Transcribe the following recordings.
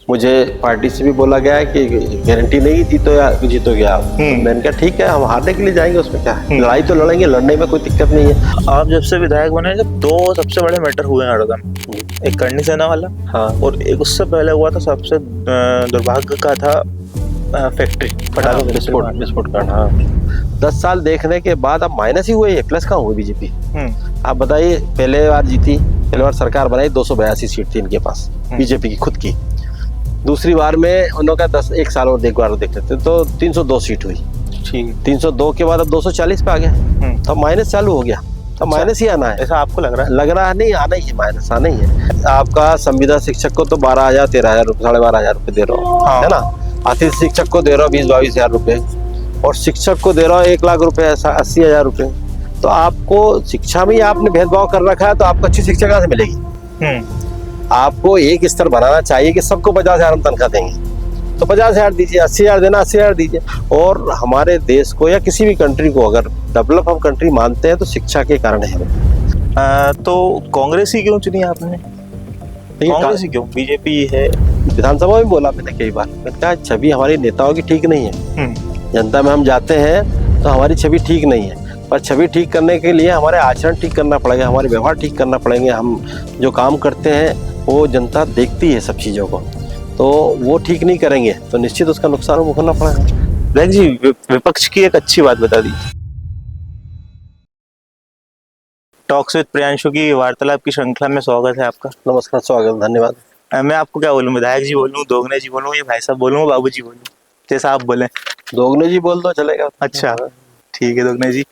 मुझे पार्टी से भी बोला गया है कि गारंटी नहीं जीतोगे आप। मैंने कहा ठीक है, हम हारने के लिए जाएंगे, उसमें क्या है, लड़ाई तो लड़ेंगे, लड़ने में कोई दिक्कत नहीं है। आप जब से विधायक बने, जब दो सबसे बड़े मैटर हुए हैं हरदा में, एक करनी सेना वाला, हाँ, और एक उससे पहले हुआ था सबसे दुर्भाग्य का था फैक्ट्री पटाखा विस्फोट कांड। हाँ, 10 साल देखने के बाद अब माइनस ही हुए, प्लस कहाँ हुई बीजेपी। आप बताइए, पहले बार सरकार बनाई, 282 सीट थी इनके पास, बीजेपी की खुद की। दूसरी बार में उन्होंने कहा 1 साल और देख लेते, तो 302 सीट हुई। ठीक, 302 के बाद अब 240 पे आ गया, तो माइनस चालू हो गया। तो माइनस ही आना है, ऐसा आपको लग रहा है? लग रहा है, नहीं आना ही है, माइनस आना ही है। आपका संविदा शिक्षक को तो 12,000 13,000 रुपये, 12,500 रुपये दे रहा हो, है ना। अतिथि शिक्षक को दे रहा हो 20-22 हजार रुपये, और शिक्षक को दे रहा हो 1 लाख रुपए, 80,000 रुपये। तो आपको शिक्षा में आपने भेदभाव कर रखा है, तो आपको अच्छी शिक्षा कहाँ से मिलेगी। आपको एक स्तर बनाना चाहिए कि सबको 50,000 हम तनख्वाह देंगे, तो 50,000 दीजिए, 80,000 देना, 80,000 दीजिए। और हमारे देश को या किसी भी कंट्री को अगर डेवलप हम कंट्री मानते हैं तो शिक्षा के कारण है। तो कांग्रेस ही क्यों चुनी आपने? कांग्रेस ही क्यों? बीजेपी है। विधानसभा में बोला मैंने कई बार, मैंने कहा छवि हमारी नेताओं की ठीक नहीं है। जनता में हम जाते हैं तो हमारी छवि ठीक नहीं है, पर छवि ठीक करने के लिए हमारे आचरण ठीक करना पड़ेगा, हमारे व्यवहार ठीक करना पड़ेंगे। हम जो काम करते हैं वो जनता देखती है सब चीज़ों को, तो वो ठीक नहीं करेंगे तो निश्चित उसका नुकसान भुगतना पड़ेगा। विधायक जी, विपक्ष की एक अच्छी बात बता दी। टॉक्स विद प्रियांशु की वार्तालाप की श्रृंखला में स्वागत है आपका। नमस्कार, स्वागत, धन्यवाद। मैं आपको क्या बोलूं, विधायक जी बोलूं, दोगने जी बोलूं, ये भाई साहब बोलूं, बाबू जी बोलूं, जैसा आप बोले। दोगने जी बोल दो, चलेगा। अच्छा, ठीक है दोगने जी।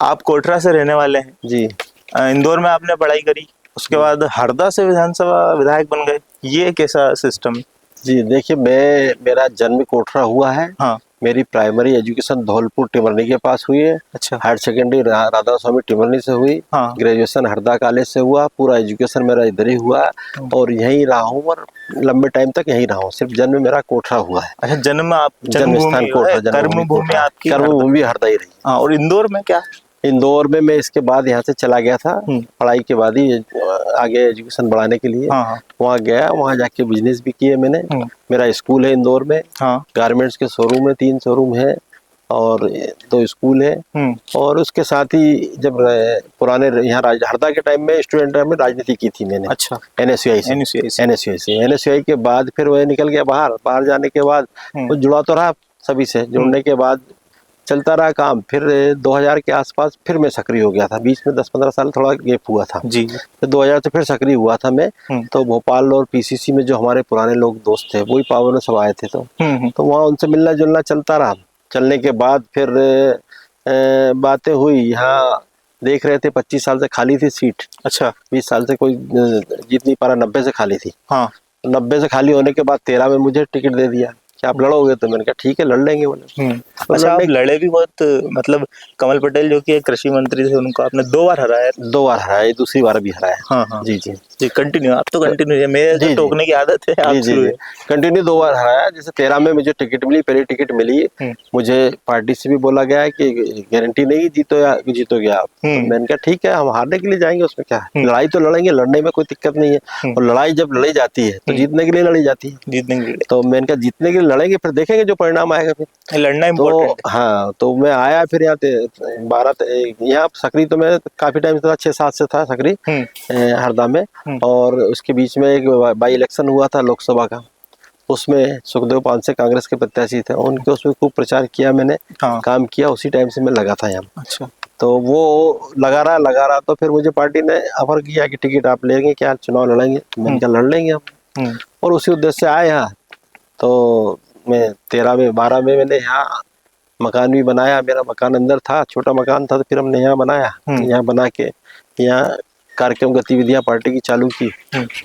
आप कोटरा से रहने वाले हैं जी। इंदौर में आपने पढ़ाई करी, उसके बाद हरदा से विधानसभा विधायक बन गए, ये कैसा सिस्टम? जी देखिए, मेरा जन्म कोटरा हुआ है। हाँ। मेरी प्राइमरी एजुकेशन धौलपुर टिमरनी के पास हुई है। अच्छा। हायर सेकेंडरी राधा स्वामी टिमरनी से हुई। हाँ। ग्रेजुएशन हरदा कॉलेज से हुआ। पूरा एजुकेशन मेरा इधर ही हुआ और यहीं रहा हूँ और लंबे टाइम तक यहीं रहा हूँ। सिर्फ जन्म मेरा कोटरा हुआ है। अच्छा, जन्म स्थान कोटरा, कर्मभूमि आपकी कर्मभूमि हरदा ही रही। हाँ, और इंदौर में क्या? इंदौर में मैं इसके बाद यहाँ से चला गया था, पढ़ाई के बाद ही आगे एजुकेशन बढ़ाने के लिए। हाँ। वहाँ गया, वहाँ जाके बिजनेस भी किए मैंने। मेरा स्कूल है इंदौर में। हाँ। गारमेंट्स के शोरूम है, 3 शोरूम है और 2 स्कूल है। और उसके साथ ही जब पुराने यहाँ हरदा के टाइम में स्टूडेंट में राजनीति की थी मैंने। अच्छा। NSUI से के बाद फिर वह निकल गया बाहर जाने के बाद वो जुड़ा तो रहा सभी से। जुड़ने के बाद चलता रहा काम। फिर 2000 के आसपास फिर मैं सक्रिय हो गया था। बीच में 10-15 साल थोड़ा गैप हुआ था जी। फिर 2000 से फिर सक्रिय हुआ था मैं। तो भोपाल और PCC में जो हमारे पुराने लोग दोस्त थे वही पावर में सब आए थे, तो वहाँ उनसे मिलना जुलना चलता रहा। चलने के बाद फिर बातें हुई। यहाँ देख रहे थे 25 साल से खाली थी सीट। अच्छा। 20 साल से कोई जीत नहीं पा रहा, 90 से खाली थी। हाँ। 90 से खाली होने के बाद 13 में मुझे टिकट दे दिया कि आप लड़ोगे, तो मैंने कहा ठीक है, लड़ लेंगे बोले। अच्छा, आप लड़े भी बहुत, मतलब कमल पटेल जो कि कृषि मंत्री थे उनको आपने 2 बार हराया। 2 बार हराया, दूसरी बार भी हराया। हाँ। जी। कंटिन्यू, आप तो कंटिन्यू है, मेरे टोकने की आदत है। आप जी कंटिन्यू 2 बार हराया। जैसे 13 में मुझे टिकट मिली, पहली टिकट मिली। मुझे पार्टी से भी बोला गया है कि गारंटी नहीं जीतोगे आप। तो मैंने कहा ठीक है, हम हारने के लिए जाएंगे, उसमें क्या है, लड़ाई तो लड़ेंगे, लड़ने में कोई दिक्कत नहीं है। और लड़ाई जब लड़ी जाती है तो जीतने के लिए लड़ी जाती है। जीतने के लिए, तो मैंने कहा जीतने के लिए लड़ेंगे, फिर देखेंगे जो परिणाम आएगा। फिर लड़ना तो हाँ, तो मैं आया फिर यहाँ यहाँ सक्रिय तो मैं काफी टाइम से था, 6-7 से था सक्रिय हरदा में। और उसके बीच में एक बाई इलेक्शन हुआ था लोकसभा का, उसमें सुखदेव पांसे कांग्रेस के प्रत्याशी थे, उनके उसमें खूब प्रचार किया मैंने। काम किया, उसी टाइम से मैं लगा था यहाँ। अच्छा। तो वो लगा रहा तो फिर मुझे पार्टी ने ऑफर किया कि टिकट आप लेंगे क्या, चुनाव लड़ेंगे। मैंने कहा लड़ लेंगे हम। और उसी उद्देश्य से आए यहाँ। तो मैं 12 में मैंने यहाँ मकान भी बनाया। मेरा मकान अंदर था, छोटा मकान था, तो फिर हमने यहाँ बनाया। यहाँ बना के यहाँ कार्यक्रम गतिविधियां पार्टी की चालू की।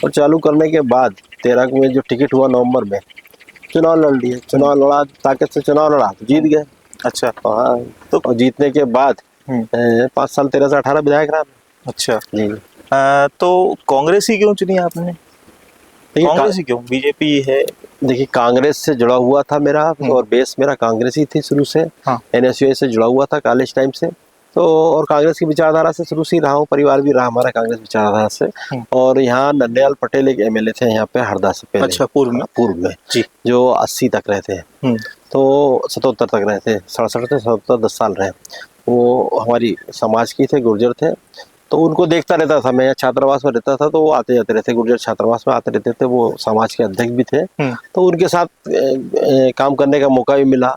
और चालू करने के बाद 13 में जो टिकट हुआ नवंबर में, चुनाव लड़ लिए। चुनाव लड़ा, ताकत से चुनाव लड़ा, जीत गए। अच्छा। हाँ, तो जीतने के बाद 5 साल 13 से 18 विधायक रहा। अच्छा जी। तो कांग्रेस ही क्यों चुनी आपने? कांग्रेस ही क्यों? बीजेपी है। देखिए, कांग्रेस से जुड़ा हुआ था मेरा, और बेस मेरा कांग्रेस ही थी शुरू से। NSUI से जुड़ा हुआ था कॉलेज टाइम से। तो और कांग्रेस की विचारधारा से शुरू से ही रहा हूँ, परिवार भी रहा हमारा कांग्रेस विचारधारा से। और यहाँ नन्हेलाल पटेल एक एमएलए थे यहाँ पे हरदा से पहले। अच्छा, पूर्व में जी, जो 80 तक रहे थे, तो 77 तक रहे थे, 67 से 77 10 साल रहे। वो हमारी समाज की थे, गुर्जर थे। तो उनको देखता रहता था, मैं यहाँ छात्रावास में रहता था, तो वो आते जाते रहते, गुर्जर छात्रावास में आते रहते थे। वो समाज के अध्यक्ष भी थे, तो उनके साथ काम करने का मौका भी मिला।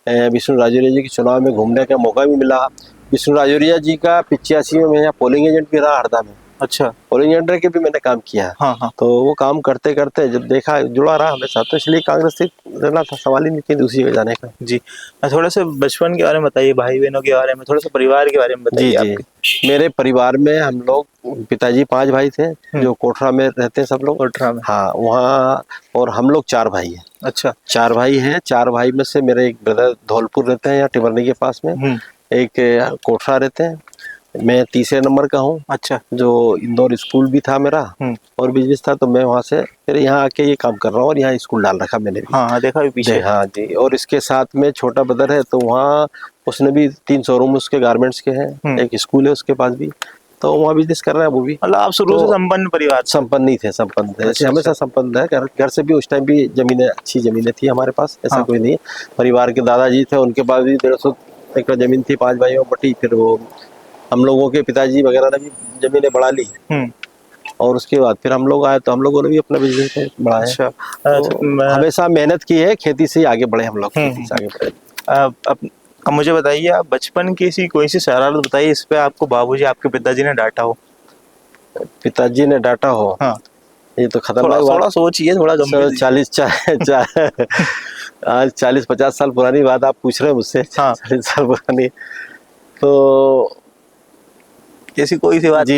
विष्णु राजौरिया जी के चुनाव में घूमने का मौका भी मिला। विष्णु राजौरिया जी का 85 में मैं यहाँ पोलिंग एजेंट भी रहा हरदा में। अच्छा, पोलिंग एजेंट रह के भी मैंने काम किया। हाँ। तो वो काम करते करते जब देखा, जुड़ा रहा हमेशा, तो इसलिए कांग्रेस से रहना था, सवाल ही नहीं थी दूसरी जगह जाने का। जी, थोड़ा सा बचपन के बारे में बताइए, भाई बहनों के बारे में, थोड़ा सा परिवार के बारे में बताइए। जी, मेरे परिवार में हम लोग, पिताजी 5 भाई थे जो कोठरा में रहते हैं सब लोग। कोठरा में, हाँ, वहाँ। और हम लोग 4 भाई हैं। अच्छा, 4 भाई हैं। 4 भाई में से मेरे एक ब्रदर धौलपुर रहते हैं, यहाँ टिमरनी के पास में। एक कोठरा रहते हैं। मैं तीसरे नंबर का हूँ। अच्छा, जो इंदौर स्कूल भी था मेरा और बिजनेस था, तो मैं वहाँ से फिर यहाँ आके ये काम कर रहा हूँ और यहाँ स्कूल डाल रखा मैंने भी। हाँ, देखा भी पीछे। हाँ जी। और इसके साथ में छोटा ब्रदर है, तो वहाँ उसने भी 3 शोरूम उसके गारमेंट्स के हैं, एक स्कूल है उसके पास भी, तो वहाँ बिजनेस कर रहा है वो भी। मतलब आप शुरू से संपन्न परिवार? संपन्न ही थे, संपन्न थे। अच्छा, हमेशा संपन्न है। घर से भी उस टाइम भी जमीनें, अच्छी जमीनें थी हमारे पास, ऐसा कोई नहीं। परिवार के दादाजी थे, उनके पास भी 150 एकड़ जमीन थी, 5 भाइयों में बटी। फिर वो हम लोगों के पिताजी वगैरह ने भी जमीनें बढ़ा ली। और उसके बाद फिर हम लोग आए, तो हम लोगों ने भी अपना बिजनेस बढ़ाया। अच्छा, तो हमेशा मेहनत की है, खेती से ही आगे बढ़े हम लोग, खेती से आगे बढ़े। अब मुझे बताइए, आप बचपन की कोई सी शरारत बताइए, इस पे आपको बाबूजी, आपके पिताजी ने डांटा हो? पिताजी ने डांटा हो? हाँ, ये तो खतरनाक बात। थोड़ा सोचिए, थोड़ा गंभीर। 40-50 साल पुरानी बात आप पूछ रहे हैं मुझसे। 40 साल पुरानी। तो ऐसी कोई सी बात? जी।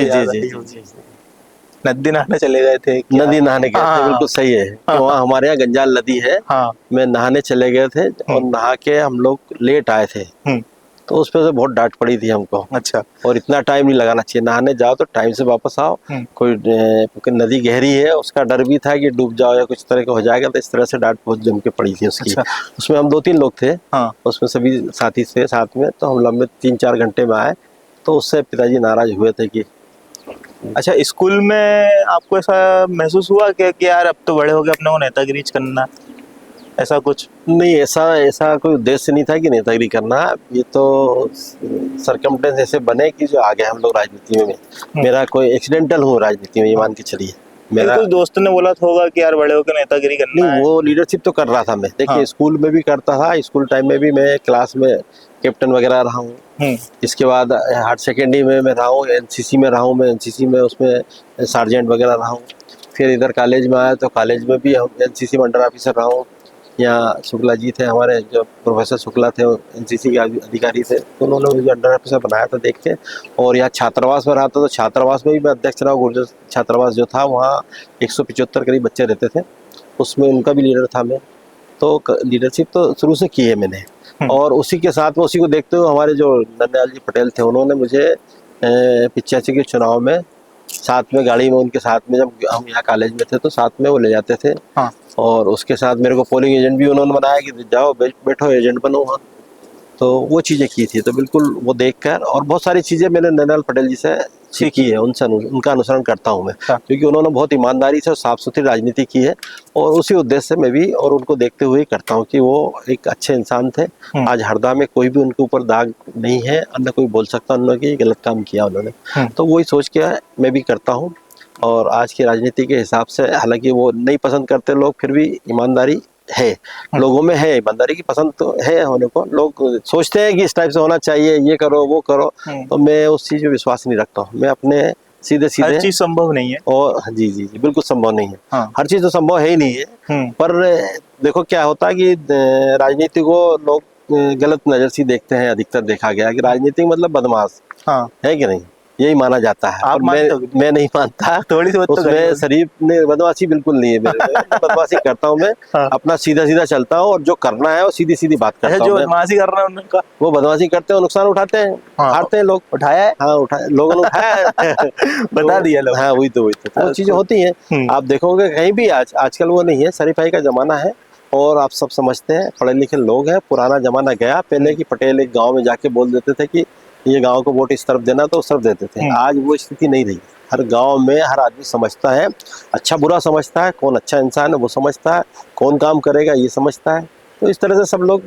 नदी नहाने चले गए थे? नदी नहाने गए थे, बिल्कुल सही है। वहाँ हमारे यहाँ गंजाल नदी है। मैं नहाने चले गए थे और नहा के हम लोग लेट आए थे, तो उस पे से बहुत डांट पड़ी थी हमको। अच्छा। और इतना टाइम नहीं लगाना चाहिए, नहाने जाओ तो टाइम से वापस आओ। कोई नदी गहरी है, उसका डर भी था कि डूब जाओ या कुछ तरह का हो जाएगा, तो इस तरह से डांट बहुत जम के पड़ी थी उसकी। अच्छा। उसमें हम 2-3 लोग थे। उसमें सभी साथी थे साथ में, तो हम लंबे 3-4 घंटे में आए, तो उससे पिताजी नाराज हुए थे कि। अच्छा, स्कूल में आपको ऐसा महसूस हुआ कि यार अब तो बड़े हो गए, अपने को नेतागिरी करना, ऐसा कुछ? नहीं, ऐसा कोई उद्देश्य नहीं था कि नेतागिरी करना। ये तो सरकमस्टेंस ऐसे बने कि जो आ गए हम लोग राजनीति में। मेरा कोई एक्सीडेंटल हूँ राजनीति में, ये मान के चलिए। मेरा कुछ दोस्त ने बोला होगा कि यार बड़े होकर नेतागिरी करना है। वो लीडरशिप तो कर रहा था मैं। देखिए, स्कूल में भी करता था। स्कूल टाइम में भी मैं क्लास में कैप्टन वगैरह रहा हूँ। इसके बाद हायर सेकेंडरी में मैं रहा हूँ, एनसीसी में रहा हूँ मैं, एनसीसी में उसमें सार्जेंट वगैरह रहा हूँ। फिर इधर कॉलेज में आया, तो कॉलेज में भी हम एनसीसी में अंडर ऑफिसर रहा हूँ। यहाँ शुक्ला जी थे हमारे, जो प्रोफेसर शुक्ला थे, एनसीसी के अधिकारी थे, तो उन्होंने मुझे अंडर ऑफिसर बनाया था देख के। और यहाँ छात्रावास में रहा था, तो छात्रावास में भी मैं अध्यक्ष रहा। गुर्जर छात्रावास जो था, वहाँ 175 करीब बच्चे रहते थे, उसमें उनका भी लीडर था मैं। तो लीडरशिप तो शुरू से की है मैंने। और उसी के साथ में, उसी को देखते हुए हमारे जो नन्हेलाल जी पटेल थे, उन्होंने मुझे 85 के चुनाव में साथ में गाड़ी में, उनके साथ में, जब हम यहाँ कॉलेज में थे तो साथ में वो ले जाते थे। और उसके साथ मेरे को पोलिंग एजेंट भी उन्होंने बनाया कि जाओ बैठो, एजेंट बनो वहाँ। तो वो चीज़ें की थी, तो बिल्कुल वो देखकर। और बहुत सारी चीज़ें मैंने नन्हेलाल पटेल जी से सीखी है, उनसे उनका अनुसरण करता हूँ मैं, क्योंकि उन्होंने बहुत ईमानदारी से और साफ सुथरी राजनीति की है। और उसी उद्देश्य से मैं भी और उनको देखते हुए करता हूँ कि वो एक अच्छे इंसान थे। आज हरदा में कोई भी उनके ऊपर दाग नहीं है, अन्य कोई बोल सकता उन्होंने कि गलत काम किया उन्होंने। तो वही सोच के मैं भी करता हूँ। और आज की राजनीति के हिसाब से, हालांकि वो नहीं पसंद करते लोग, फिर भी ईमानदारी है लोगों में, है ईमानदारी की पसंद तो है होने को। लोग सोचते हैं कि इस टाइप से होना चाहिए, ये करो वो करो, तो मैं उस चीज में विश्वास नहीं रखता हूँ। मैं अपने सीधे हर चीज संभव नहीं है। और जी, बिल्कुल संभव नहीं है। हर चीज तो संभव है ही नहीं है। पर देखो क्या होता है कि राजनीति को लोग गलत नजर से देखते हैं। अधिकतर देखा गया कि राजनीति मतलब बदमाश है कि नहीं, यही माना जाता है। और मैं नहीं मानता। थोड़ी सी उसमें शरीफ ने बदमाशी बिल्कुल नहीं है मेरे में। बदमाशी करता हूँ मैं, अपना सीधा चलता हूँ, और जो करना है वो सीधी बात करता हूँ। जो बदमाशी कर रहा है उनका, वो बदमाशी करते हैं, नुकसान उठाते हैं, हारते हैं लोग। उठाया है? हाँ, उठाया, लोगों ने उठाया है। बता दिया लोग। हाँ, वही तो वो चीजें होती हैं। आप देखोगे कहीं भी आजकल वो नहीं है, शरीफाई का जमाना है। और आप सब समझते हैं, पढ़े लिखे लोग हैं। पुराना जमाना गया। पहले की पटेल एक गाँव में जाके बोल देते थे कि ये गांव को वोट इस तरफ देना तो उस तरफ देते थे। आज वो स्थिति नहीं रही। हर गांव में हर आदमी समझता है, अच्छा बुरा समझता है, कौन अच्छा इंसान है वो समझता है, कौन काम करेगा ये समझता है। तो इस तरह से सब लोग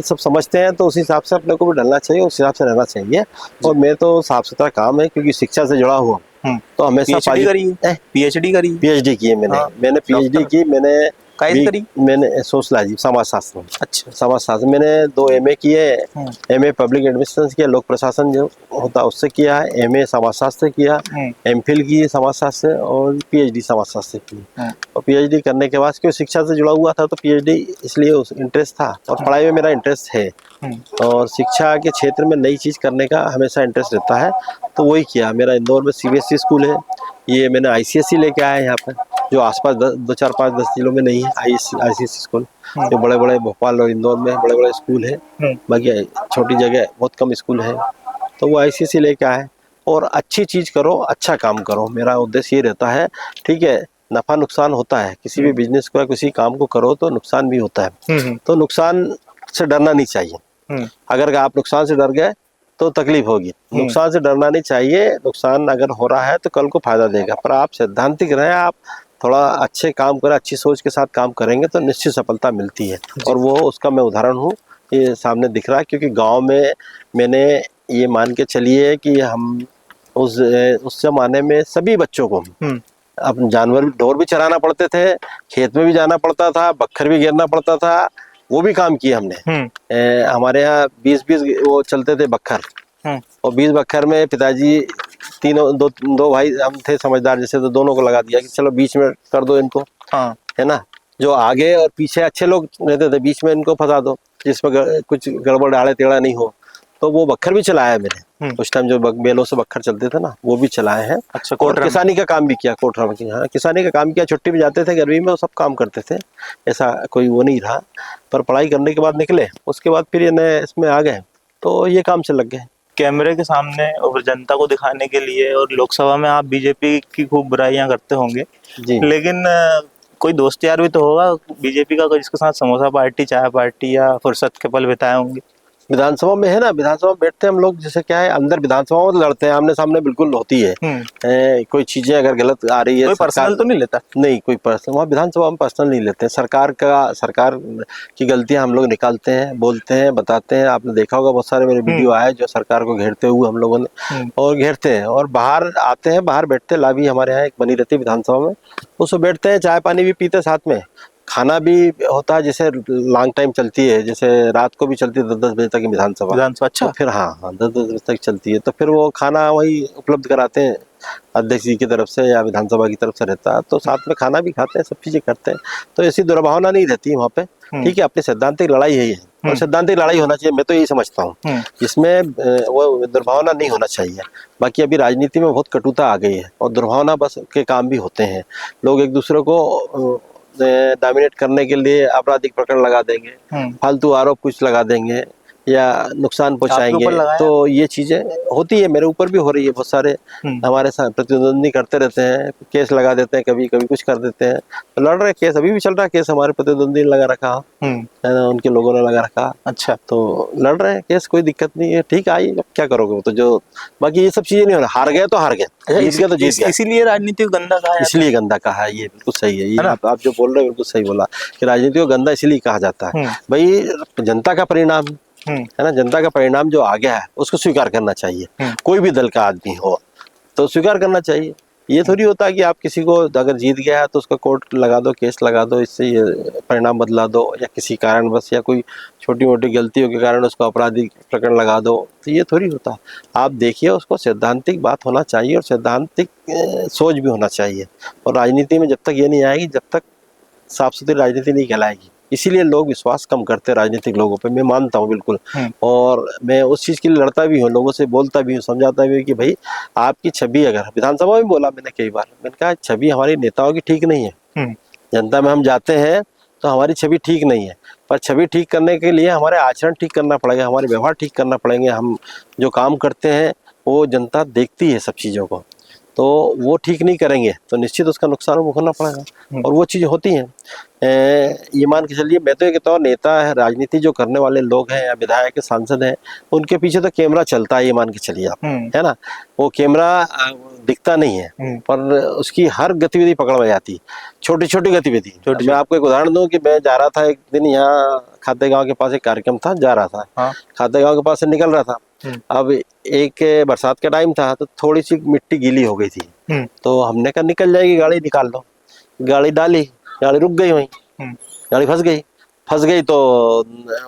सब समझते हैं, तो उस हिसाब से अपने को भी ढलना चाहिए, उस हिसाब से रहना चाहिए। और मैं तो साफ सुथरा काम है, क्योंकि शिक्षा से जुड़ा हुआ तो हमेशा पीएचडी करी पीएचडी की है मैंने। हाँ, मैंने पीएचडी की, मैंने काहे करी? मैंने सोशलॉजी समाज शास्त्र में। अच्छा। समाज शास्त्र मैंने 2 एमए किए। एमए पब्लिक एडमिनिस्ट्रेशन किया, लोक प्रशासन जो होता है उससे किया है। एमए समाज शास्त्र किया, एमफिल की समाज शास्त्र से, और पीएचडी समाज शास्त्र की। और पीएचडी करने के बाद क्यों शिक्षा से जुड़ा हुआ था तो पीएचडी इसलिए इंटरेस्ट था, और पढ़ाई में मेरा इंटरेस्ट है, और शिक्षा के क्षेत्र में नई चीज़ करने का हमेशा इंटरेस्ट रहता है, तो वही किया। मेरा इंदौर में सीबीएसई स्कूल है, ये मैंने आईसीएसई लेके आया है यहाँ पर, जो आसपास 2, 4, 5, 10 जिलों में नहीं है आईसीएसई स्कूल। जो बड़े बड़े भोपाल और इंदौर में बड़े बड़े स्कूल है, बाकी छोटी जगह बहुत कम स्कूल है, तो वो आईसीएसई लेके आए। और अच्छी चीज़ करो, अच्छा काम करो, मेरा उद्देश्य ये रहता है। ठीक है, नफा नुकसान होता है, किसी भी बिजनेस को किसी काम को करो तो नुकसान भी होता है, तो नुकसान से डरना नहीं चाहिए। अगर आप नुकसान से डर गए तो तकलीफ होगी। नुकसान से डरना नहीं चाहिए, नुकसान अगर हो रहा है तो कल को फायदा देगा, पर आप सैद्धांतिक रहें, आप थोड़ा अच्छे काम करें, अच्छी सोच के साथ काम करेंगे तो निश्चित सफलता मिलती है। और वो उसका मैं उदाहरण हूँ, ये सामने दिख रहा है। क्योंकि गांव में मैंने ये मान के चलिए कि हम उस जमाने में सभी बच्चों को अपने जानवर ढोर भी चराना पड़ते थे, खेत में भी जाना पड़ता था, बखर भी घेरना पड़ता था, वो भी काम किए हमने। हमारे यहाँ 20-20 वो चलते थे बखर, और 20 बखर में पिताजी दो भाई हम थे समझदार जैसे, तो दोनों को लगा दिया कि चलो बीच में कर दो इनको, है ना। जो आगे और पीछे अच्छे लोग रहते थे, बीच में इनको फंसा दो जिसमें कुछ गड़बड़ आड़े टेढ़ा नहीं हो। तो वो बखर भी चलाया है मैंने उस टाइम, जो बैलों से बखर चलते थे ना, वो भी चलाए हैं। अच्छा, और किसानी का काम भी किया, कोटरा में। हाँ, किसानी का काम किया, छुट्टी भी जाते थे गर्मी में, वो सब काम करते थे, ऐसा कोई वो नहीं रहा। पर पढ़ाई करने के बाद निकले, उसके बाद फिर ये नए इसमें आ गए, तो ये काम से लग गए। कैमरे के सामने और जनता को दिखाने के लिए, और लोकसभा में आप बीजेपी की खूब बुराइयां करते होंगे जी। लेकिन कोई दोस्त यार भी तो होगा बीजेपी का, जिसके साथ समोसा पार्टी, चाय पार्टी या फुर्सत के पल बिताए होंगे? विधानसभा में है ना, विधानसभा में बैठते हैं हम लोग। जैसे क्या है, अंदर विधानसभा में तो लड़ते हैं, आमने सामने बिल्कुल होती है। कोई चीजें अगर गलत आ रही है, कोई पर्सनल तो नहीं लेता? नहीं, कोई पर्सनल वहाँ विधानसभा में पर्सनल नहीं लेते हैं। सरकार की गलतियां हम लोग निकालते हैं, बोलते हैं, बताते हैं। आपने देखा होगा बहुत सारे मेरे वीडियो आए जो सरकार को घेरते हुए हम लोगों ने, और घेरते हैं और बाहर आते हैं, बाहर बैठते हैं। लाबी हमारे यहाँ एक बनी रहती है विधानसभा में, उसमें बैठते हैं, चाय पानी भी पीते साथ में, खाना भी होता है। जैसे लॉन्ग टाइम चलती है, जैसे रात को भी चलती है 10-10 बजे तक की विधानसभा। अच्छा। तो फिर हाँ 10-10 बजे तक चलती है, तो फिर वो खाना वही उपलब्ध कराते हैं, अध्यक्ष जी की तरफ से या विधानसभा की तरफ से रहता है, तो साथ में खाना भी खाते हैं, सब चीजें करते हैं। तो ऐसी दुर्भावना नहीं रहती है वहाँ पे। ठीक है, अपनी सैद्धांतिक लड़ाई है ये, और सैद्धांतिक लड़ाई होना चाहिए, मैं तो यही समझता हूँ। इसमें वो दुर्भावना नहीं होना चाहिए। बाकी अभी राजनीति में बहुत कटुता आ गई है, और दुर्भावना बस के काम भी होते हैं। लोग एक दूसरे को डोमिनेट करने के लिए आपराधिक प्रकरण लगा देंगे, फालतू आरोप कुछ लगा देंगे, या नुकसान पहुंचाएंगे। तो ये चीजें होती है, मेरे ऊपर भी हो रही है। बहुत सारे हमारे साथ प्रतिद्वंदी करते रहते हैं, केस लगा देते हैं, कभी कभी कुछ कर देते हैं। तो लड़ रहे केस, अभी भी चल रहा है केस, हमारे प्रतिद्वंदी ने लगा रखा है ना, उनके लोगों ने लगा रखा। अच्छा, तो लड़ रहे हैं केस, कोई दिक्कत नहीं है। ठीक है, आइए, क्या करोगे। तो जो बाकी ये सब चीजें नहीं होना, हार गए तो हार गए, जीत गए तो जीत गए। इसीलिए राजनीति को गंदा कहा, इसलिए गंदा कहा है, ये बिल्कुल सही है। ये आप जो बोल रहे हैं बिल्कुल सही बोला कि राजनीति को गंदा इसीलिए कहा जाता है। भाई जनता का परिणाम है ना, जनता का परिणाम जो आ गया है उसको स्वीकार करना चाहिए। कोई भी दल का आदमी हो तो स्वीकार करना चाहिए। ये थोड़ी होता कि आप किसी को अगर जीत गया है तो उसका कोर्ट लगा दो, केस लगा दो, इससे ये परिणाम बदला दो, या किसी कारण बस या कोई छोटी मोटी गलतियों के कारण उसको आपराधिक प्रकरण लगा दो, तो ये थोड़ी होता। आप देखिए, उसको सैद्धांतिक बात होना चाहिए और सैद्धांतिक सोच भी होना चाहिए। और राजनीति में जब तक ये नहीं आएगी, जब तक साफ सुथरी राजनीति नहीं कहलाएगी। इसीलिए लोग विश्वास कम करते हैं राजनीतिक लोगों पे, मैं मानता हूँ बिल्कुल। और मैं उस चीज़ के लिए लड़ता भी हूँ, लोगों से बोलता भी हूँ, समझाता भी हूँ कि भाई आपकी छवि, अगर विधानसभा में बोला मैंने कई बार, मैंने कहा छवि हमारी नेताओं की ठीक नहीं है। जनता में हम जाते हैं तो हमारी छवि ठीक नहीं है, पर छवि ठीक करने के लिए हमारे आचरण ठीक करना पड़ेगा, हमारे व्यवहार ठीक करना पड़ेंगे। हम जो काम करते हैं वो जनता देखती है सब चीज़ों को। तो वो ठीक नहीं करेंगे तो निश्चित उसका नुकसान भुगतना पड़ेगा। और वो चीज़ होती हैं। ये मान के चलिए, मैं तो ये कहता हूँ नेता है, राजनीति जो करने वाले लोग हैं या विधायक सांसद हैं, उनके पीछे तो कैमरा चलता है, ये मान के चलिए आप, है ना। वो कैमरा दिखता नहीं है पर उसकी हर गतिविधि पकड़ में जाती है, छोटी छोटी गतिविधि। मैं आपको एक उदाहरण दूं कि मैं जा रहा था एक दिन, यहाँ खाते गांव के पास एक कार्यक्रम था, जा रहा था। हाँ। खाते गांव के पास से निकल रहा था। अब एक बरसात का टाइम था तो थोड़ी सी मिट्टी गीली हो गई थी, तो हमने कहा निकल जाएगी गाड़ी, निकाल लो। गाड़ी डाली, गाड़ी रुक गई वहीं, गाड़ी फंस गई तो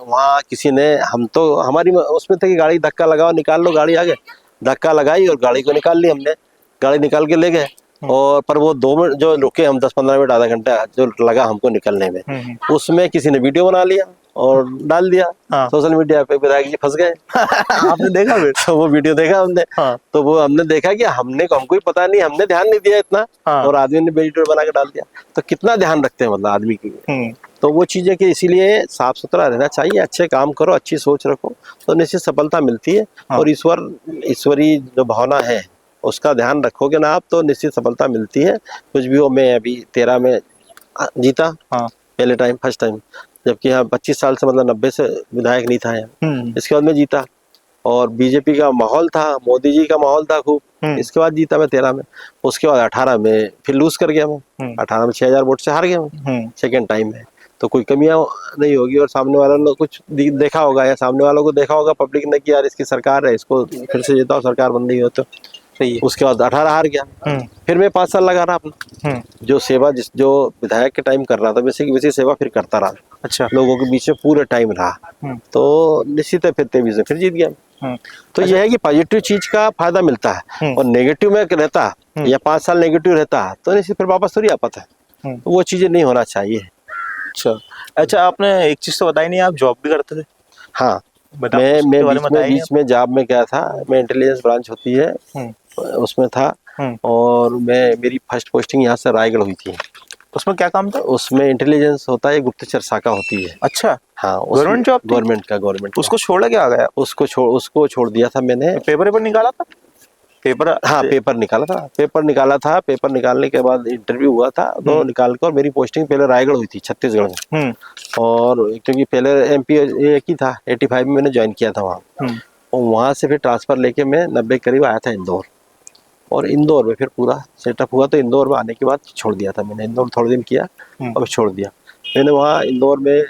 वहाँ किसी ने, हम तो हमारी उसमें थे कि गाड़ी धक्का लगाओ निकाल लो, गाड़ी आगे धक्का लगाई और गाड़ी को निकाल ली हमने। गाड़ी निकाल के ले गए और पर वो 2 मिनट जो रुके हम, 10-15 मिनट आधा घंटा जो लगा हमको निकलने में, उसमें किसी ने वीडियो बना लिया और डाल दिया सोशल मीडिया पे, विधायक जी फंस गए। आपने देखा फिर? तो वो वीडियो देखा हमने। तो वो हमने देखा कि हमको ही पता नहीं, हमने ध्यान नहीं दिया इतना, और आदमी ने वीडियो बना के डाल दिया। तो कितना ध्यान रखते हैं मतलब आदमी की। तो वो चीज़ है कि इसीलिए साफ सुथरा रहना चाहिए, अच्छे काम करो, अच्छी सोच रखो तो निश्चित सफलता मिलती है। और ईश्वरी जो भावना है उसका ध्यान रखोगे ना आप तो निश्चित सफलता मिलती है। कुछ भी हो, मैं अभी 13 में जीता पहले टाइम, फर्स्ट टाइम, जबकि यहाँ 25 साल से मतलब 90 से विधायक नहीं था यहाँ। इसके बाद में जीता और बीजेपी का माहौल था, मोदी जी का माहौल था खूब, इसके बाद जीता मैं 13 में। उसके बाद 18 में फिर लूज कर गया मैं, 18 में 6000 वोट से हार गया मैं सेकेंड टाइम में। तो कोई कमियां नहीं होगी और सामने वालों ने कुछ देखा होगा या सामने वालों को देखा होगा पब्लिक ने कि यार इसकी सरकार है, इसको फिर से जिताओ, सरकार बन रही हो तो सही है। उसके बाद 18 हार गया, फिर मैं 5 साल लगा रहा अपना, जो सेवा जो विधायक के टाइम कर रहा था वैसे की वैसी सेवा फिर करता रहा। अच्छा, लोगों के बीच में पूरे टाइम रहा, तो निश्चित है फिर 23 में फिर जीत गया। तो यह है कि पॉजिटिव चीज का फायदा मिलता है, और नेगेटिव में रहता या 5 साल नेगेटिव रहता तो निश्चित फिर वापस थोड़ी आ पाता है। तो वो चीजें नहीं होना चाहिए। अच्छा, आपने एक चीज तो बताई नहीं, आप जॉब भी करते थे? हाँ, मैं बीच में जॉब में गया था, मैं इंटेलिजेंस ब्रांच होती है उसमें था, और मेरी फर्स्ट पोस्टिंग यहाँ से रायगढ़ हुई थी। उसमें क्या काम था? उसमें इंटेलिजेंस होता है, गुप्तचर शाखा होती है। अच्छा, हाँ, गवर्नमेंट जॉब? गवर्नमेंट। उसको छोड़ के आ गया? उसको छोड़ दिया था मैंने। पेपर निकाला था? हाँ, पेपर निकाला था। पेपर निकालने के बाद इंटरव्यू हुआ था, तो निकाल कर मेरी पोस्टिंग पहले रायगढ़ हुई थी, छत्तीसगढ़ में। और क्योंकि पहले MP एक ही था, 85 में मैंने ज्वाइन किया था वहाँ, और वहाँ से फिर ट्रांसफर लेके मैं 90 करीब आया था इंदौर, और इंदौर में फिर पूरा सेटअप हुआ। तो इंदौर में आने के बाद छोड़ दिया था मैंने, इंदौर थोड़े दिन किया और छोड़ दिया मैंने। वहाँ इंदौर में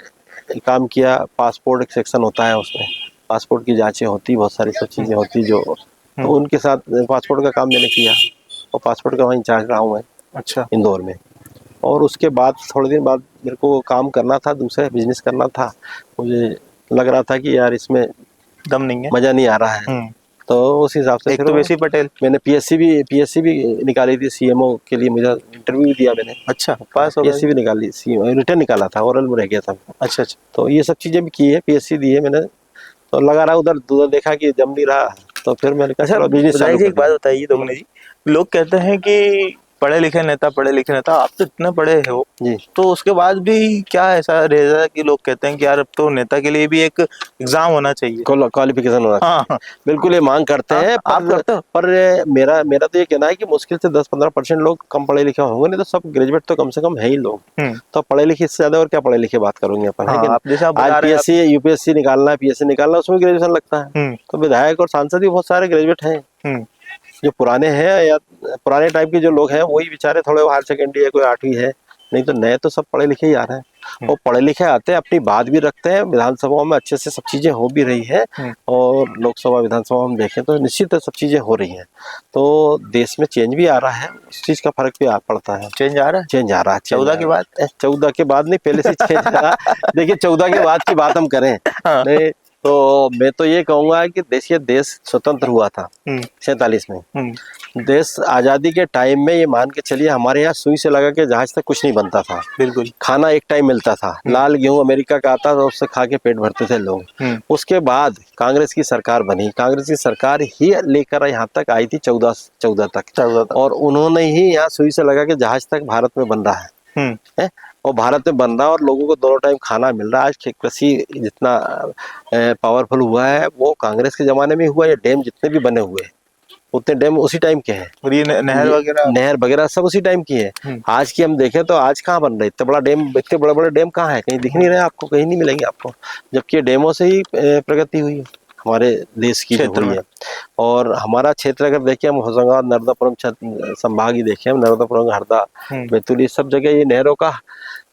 काम किया, पासपोर्ट एक सेक्शन होता है, उसमें पासपोर्ट की जांचें होती, बहुत सारी सब चीज़ें होती जो, तो उनके साथ पासपोर्ट का काम मैंने किया और पासपोर्ट का वहाँ इंचार्ज रहा हूँ मैं। अच्छा, इंदौर में। और उसके बाद थोड़े दिन बाद मेरे को काम करना था, दूसरा बिजनेस करना था। मुझे लग रहा था कि यार इसमें दम नहीं है, मजा नहीं आ रहा है, तो उस हिसाब से एक तो वैसी पटेल मैंने PSC भी निकाली थी, CMO के लिए मुझे इंटरव्यू भी दिया मैंने। अच्छा, पास हो? PSC भी निकाली, रिटर्न निकाला था, ओरल में रह गया था। अच्छा, तो ये सब चीजें भी की है, PSC दी है मैंने। तो लगा रहा उधर देखा कि जम नहीं रहा, तो फिर मैंने कहा बिजनेस चालू कर। एक बात बताइए दोगुने जी, लोग कहते हैं कि पढ़े लिखे नेता, आप तो इतने पढ़े हो जी, तो उसके बाद भी क्या ऐसा रहेगा कि लोग कहते हैं कि यार अब तो नेता के लिए भी एक एग्जाम होना चाहिए, क्वालिफिकेशन होना चाहिए। हाँ, बिल्कुल ये मांग करते हैं, पर मेरा तो ये कहना है कि मुश्किल से 10-15% लोग कम पढ़े लिखे होंगे, नहीं तो सब ग्रेजुएट तो कम से कम है ही लोग। तो पढ़े लिखे से ज्यादा और क्या पढ़े लिखे बात करोगे अपन, है कि PSC UPSC निकालना है, PSC निकालना, उसमें ग्रेजुएशन लगता है। तो विधायक और सांसद भी बहुत सारे ग्रेजुएट हैं, जो पुराने हैं या पुराने टाइप के जो लोग हैं वही बेचारे थोड़े हायर सेकेंडरी है, कोई 8वीं है, नहीं तो नए तो सब पढ़े लिखे ही आ रहे हैं। वो पढ़े लिखे आते हैं, अपनी बात भी रखते हैं, विधानसभा में अच्छे से सब चीजें हो भी रही है, और लोकसभा विधानसभा में देखें तो निश्चित सब चीजें हो रही हैं। तो देश में चेंज भी आ रहा है, उस चीज का फर्क भी पड़ता है। चेंज आ रहा है 14 के बाद? 14 के बाद नहीं, पहले से चेंज आ रहा। देखिए 14 के बाद की बात हम करें नहीं, तो मैं तो ये कहूंगा कि देश स्वतंत्र हुआ था 47 में। देश आजादी के टाइम में ये मान के चलिए हमारे यहाँ सुई से लगा के जहाज तक कुछ नहीं बनता था। बिल्कुल, खाना एक टाइम मिलता था, लाल गेहूं अमेरिका का आता था, उससे खा के पेट भरते थे लोग। उसके बाद कांग्रेस की सरकार बनी, कांग्रेस की सरकार ही लेकर यहाँ तक आई थी 14 तक, और उन्होंने ही यहाँ सुई से लगा के जहाज तक भारत में बन रहा है, और भारत में बन रहा है, और लोगों को दोनों टाइम खाना मिल रहा है। आज कृषि जितना पावरफुल हुआ है वो कांग्रेस के जमाने में हुआ, या डैम जितने भी बने हुए उतने डैम उसी टाइम के हैं। और ये नहर वगैरह सब उसी टाइम की है। आज की हम देखें तो आज कहाँ बन रहे, इतने बड़ा डैम, इतने बड़े बड़े डैम कहाँ है, कहीं दिख नहीं रहे आपको, कहीं नहीं मिलेंगे आपको, जबकि ये डैमों से ही प्रगति हुई है हमारे देश की जो हुई है। और हमारा क्षेत्र अगर देखें हम, होशंगाबाद नर्मदापुरम संभाग ही देखें हम, नर्मदापुरम, हरदा, बैतूल, सब जगह ये नहरों का